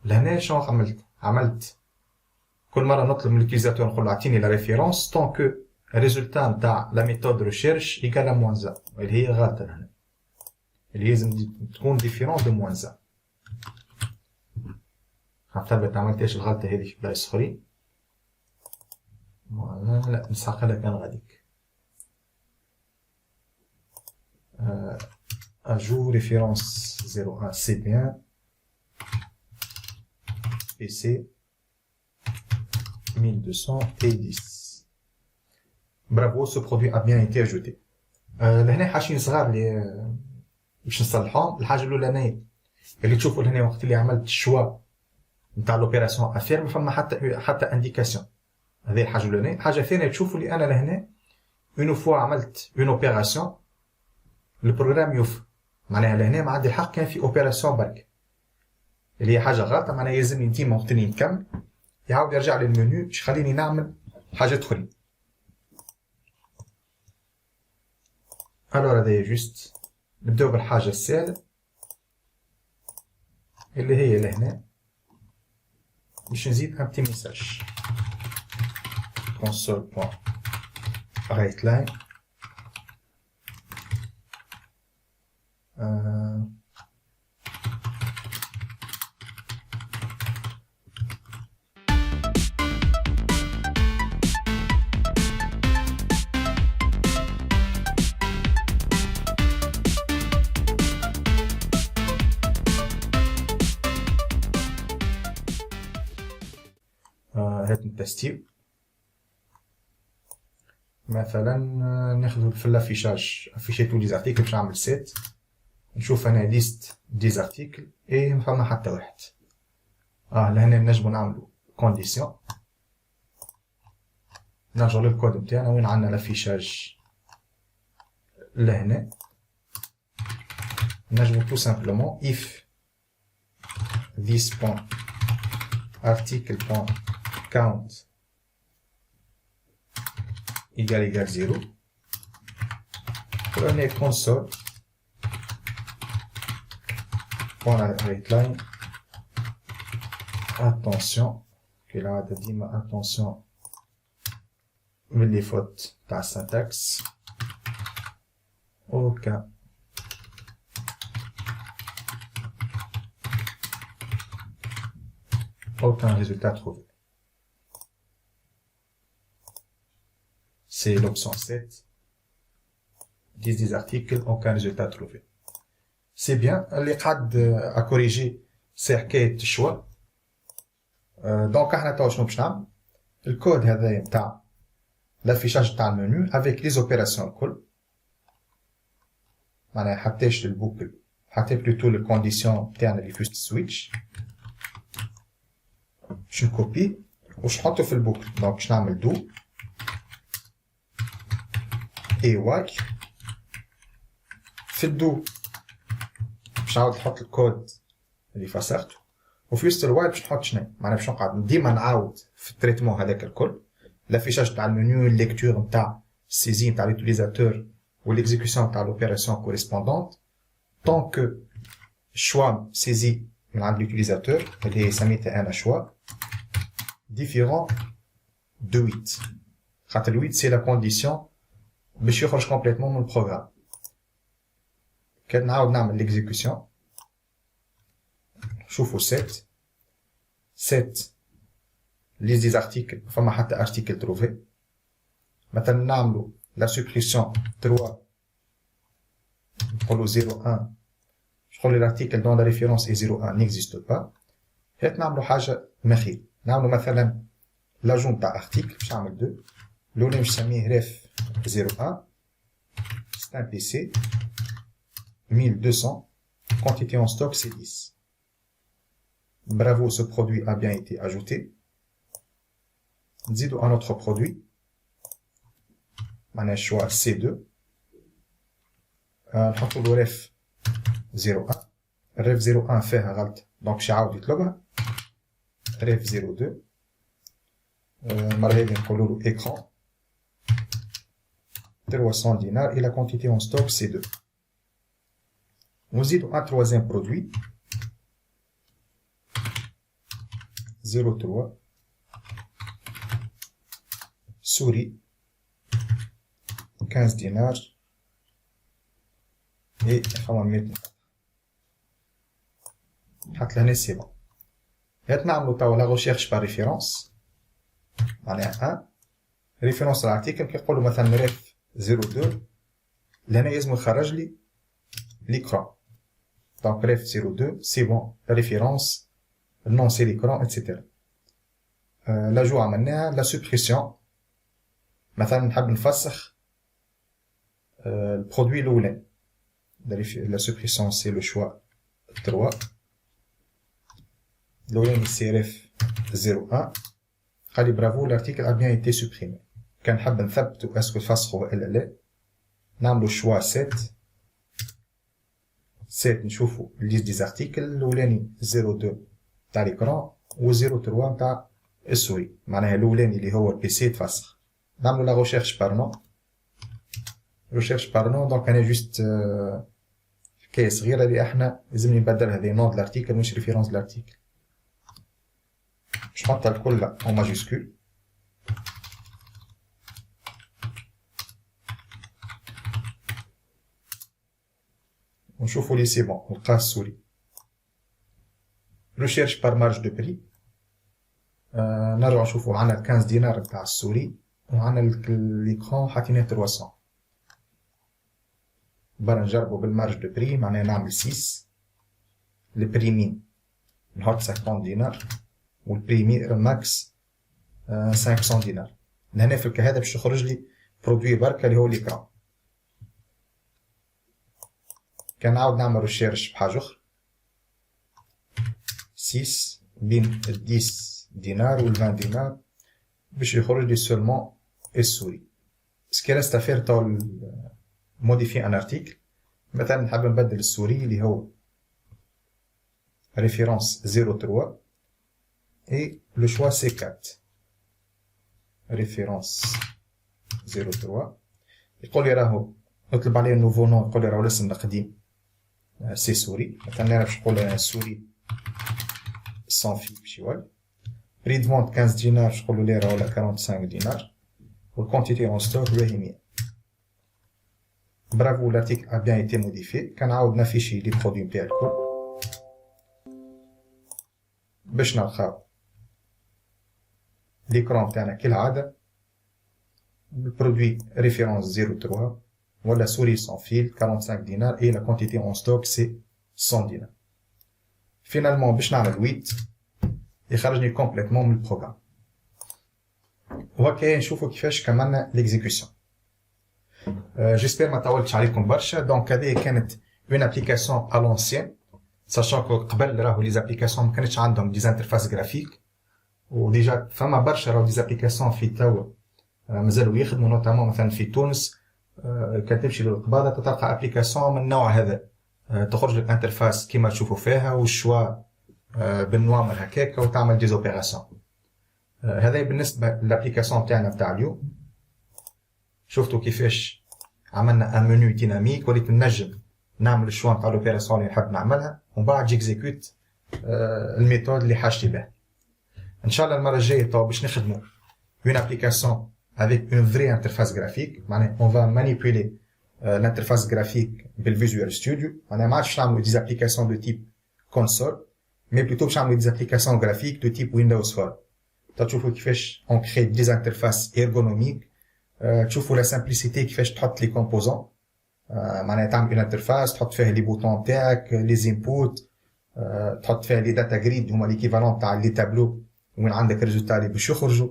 [SPEAKER 1] لهنا شنو عملت كل مره نطلب من اليوتيليزاتور نقول له اعطيني لا ريفيرونس طون كو الريزولتا نتاع لا ميثود ريشيرش ايكال موان 1 اللي هي غلطه هنا اللي لازم تكون ديفيرون دو موان 1. نثبت عملتش الغلطه هذه في بلايص اخرين. لا نسحقها كان غاديك ajout référence 01 c'est bien PC 1210. bravo, ce produit a bien été ajouté. لهنا حاشين صغار اللي باش نصلحهم. الحاجه الاولانيه اللي تشوفوا لهنا وقت اللي عملت الشوا نتاع لوبيراسيون افير ما فما حتى انديكاسيون. هذه الحاجه الاولانيه. الحاجه الثانيه تشوفوا لي انا لهنا اون فوا عملت اون اوبيراسيون البروغرام يوفى معناها لهنا ما عندي الحق كان في اوبيراسيون برك اللي هي حاجه غلطه معناها يلزمني ديما وقت اللي نكمل يعاود يرجع لي المنيو باش يخليني نعمل حاجات اخرين. الوغ هذايا جوست نبداو بالحاجه السهله اللي هي لهنا باش نزيد ان بتي ميساج console.writeline هات نتستيو مثلا ناخذ في الافيشاج افيشي تو لي زارتيكل باش نعمل سيت نشوف انا ليست دي زارتيكل اي ما فما حتى واحد. لهنا نجمو نعملو كونديسيون نرجعو للكود نتاعنا وين عندنا الافيشاج لهنا نجمو تو سامبلومون if this point article point count égale 0 prenez console point writeline attention que là ديما attention من les fautes تاع syntaxe aucun résultat trouvé. C'est l'option 7. 10 des articles, aucun résultat trouvé. C'est bien. اللي قاعد اكوريجي سي حكايه الشوا. دونك احنا توا شنو باش نعمل؟ الكود هذايا نتاع لافيشاج تاع المنيو افيك لي زوبيراسيون الكل. معناها حطيتش للبوكل حطيت بلوتو الكونديسيون تاعنا اللي في السويتش. باش نكوبي واش نحطو في البوكل. دونك باش نعمل دو اي واي في الدو باش نعاود نحط الكود اللي فسختو وفي وسط الواي باش نحط شنو معناها باش نقعد ديما نعاود في التريتمون هذاك الكل لافيشاج تاع المنيو الليكتور نتاع السيزي نتاع ليوتيليزاتور والاكزيكسيون تاع لوبيراسيون كوريسبوندونت طون كو الشوا سيزي من عند ليوتيليزاتور اللي هي سميتها انا شوا ديفيرون دو 8 خاطر 8 سي لا كونديسيون باش يخرج كومبليتمون من البروغرام. كان نعاود نعمل ليكزيكسيون شوفوا 7 ليست دي زارتيكل فما حتى ارتيكل تروفي. مثلا نعملو لا سوبريسيون 3 نقولوا 01 شغل l'article dont la référence est 01 n'existe pas. هات نعملوا حاجة مخيل. نعملوا مثلا l'ajout تاع article باش نعمل 2. الأولاني باش نسميه ref 01. C'est un PC. 1200. Quantité en stock c'est 10. Bravo, ce produit a bien été ajouté. نزيدوا un autre produit. معناها choix C2. نحطوا له ref 01. ref 01 فيها غلط دونك باش يعاود يطلبها. ref 02. المرة هذه نقولوا له écran 300 dinars et la quantité en stock c'est 2. نزيدوا un troisième produit 03 souris 15 dinars et 800. حط لهنا سي بون. هات نعملوا توا لا ريشيرش بار ريفيرونس معناها 1 ريفيرونس الارتيكل كيقولوا مثلا ريف 02 لهنا لازم يخرج لي l'écran. Donc ref 02 c'est bon la référence le nom c'est l'écran etc. l'ajout عملناها la suppression مثلا نحب نفسخ البرودوي الاولاني. la suppression c'est le choix 3. الأولاني c'est ref 01. قال لي برافو l'article a bien été supprimé. كان نحب نثبتو اسكو تفسخو ولا لا نعملو choix 7. 7 نشوفو ليست دي articles. الأولاني 02 تاع l'écran و 03 تاع السوري معناها الأولاني اللي هو البي سي تفسخ. نعملو لا recherche par nom. recherche par nom دونك أنا جوست حكاية صغيرة اللي احنا لازمني نبدل هذه نون د l'article مش ريفيرونس د l'article. باش نحطها الكل en majuscule. ونشوفوا لي سي بون نلقاه السوري. recherche par marge de prix. نرجعو نشوفوا عندنا 15 دينار نتاع السوري وعندنا l'écran حاطينه 300. برا نجربو بالمارج دو بري معناها نعمل 6. البريمين نحط 50 دينار والبريمي ماكس 500 دينار. لهنا في هذا باش يخرج لي برودوي بركة اللي هو l'écran. كنعاود نعمل ريشيرش بحاجة أخرى 6 بين 10 دينار و 20 دينار باش يخرج لي سولمون السوري. سكي ريست افير تاع موديفي ان ارتيكل. مثلا نحب نبدل السوري اللي هو ريفيرونس 03 et le choix c'est 4. référence 03 يقول لي راهو نطلب عليه نوفو نون يقول لي راهو الاسم القديم سي سوري. مثلا انا باش نقول سوري سون في باش يولي. بري دو فونت 15 دينار باش نقولو ليه راهو 45 دينار والكونتيتي اون ستوك راهي 100. برافو l'article a bien été modifié. كنعاود نافيشي لي برودوي نتاعي الكل باش نلقاو l'écran تاعنا كالعادة البرودوي référence 03 ولا souris sans fil 45 دينار et la quantité en stock c'est 100 دينار. finalement باش نعمل 8 يخرجني كومبليتمون من البروغرام. وهكا نشوفوا كيفاش كملنا l'exécution. جيسبر ما طولتش عليكم برشا. دونك هذه كانت اون ابليكاسيون ا لونسيان ساشون كو قبل راهو لي زابليكاسيون ما كانتش عندهم دي انترفاس جرافيك وديجا فما برشا راهو دي زابليكاسيون في توا مازالوا يخدموا نوتامون مثلا في تونس. كان تمشي للقباضه تلقى ابليكاسيون من النوع هذا تخرج لك انترفاس كيما تشوفوا فيها والشوا بالنوامر هكاك وتعمل دي زوبيراسيون. هذا بالنسبه للابليكاسيون تاعنا تاع اليوم. شفتوا كيفاش عملنا ان منيو ديناميك وليت نجم نعمل الشوا نتاع لوبيراسيون اللي نحب نعملها ومن بعد جيكزيكوت الميثود اللي حاجتي بها. ان شاء الله المره الجايه تو باش نخدموا اون ابليكاسيون avec une vraie interface graphique. معناها on va manipuler l'interface graphique بالفيجوال ستوديو. معناها ما عادش نعملوا دي ابليكاسيون دو تيب كونسول مي بلوتو باش نعملوا دي ابليكاسيون graphique دو تيب ويندوز فور. تشوفوا كيفاش on crée des interfaces ergonomiques. تشوفوا لا سامبليسيتي كيفاش تحط لي كومبوزون معناها تعمل اون انترفاس تحط فيها لي بوطون تاعك لي زينبوت تحط فيها لي داتا جريد هما ليكيفالون تاع لي تابلو وين عندك الريزولتا اللي باش يخرجوا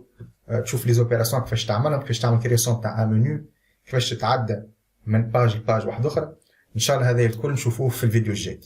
[SPEAKER 1] تشوف لي زوبيراسيون كيفاش تعملهم كيفاش تعمل كرياسيون تاع ان منيو كيفاش تتعدى من باج لباج واحده اخرى ان شاء الله هذا الكل نشوفوه في الفيديو الجاي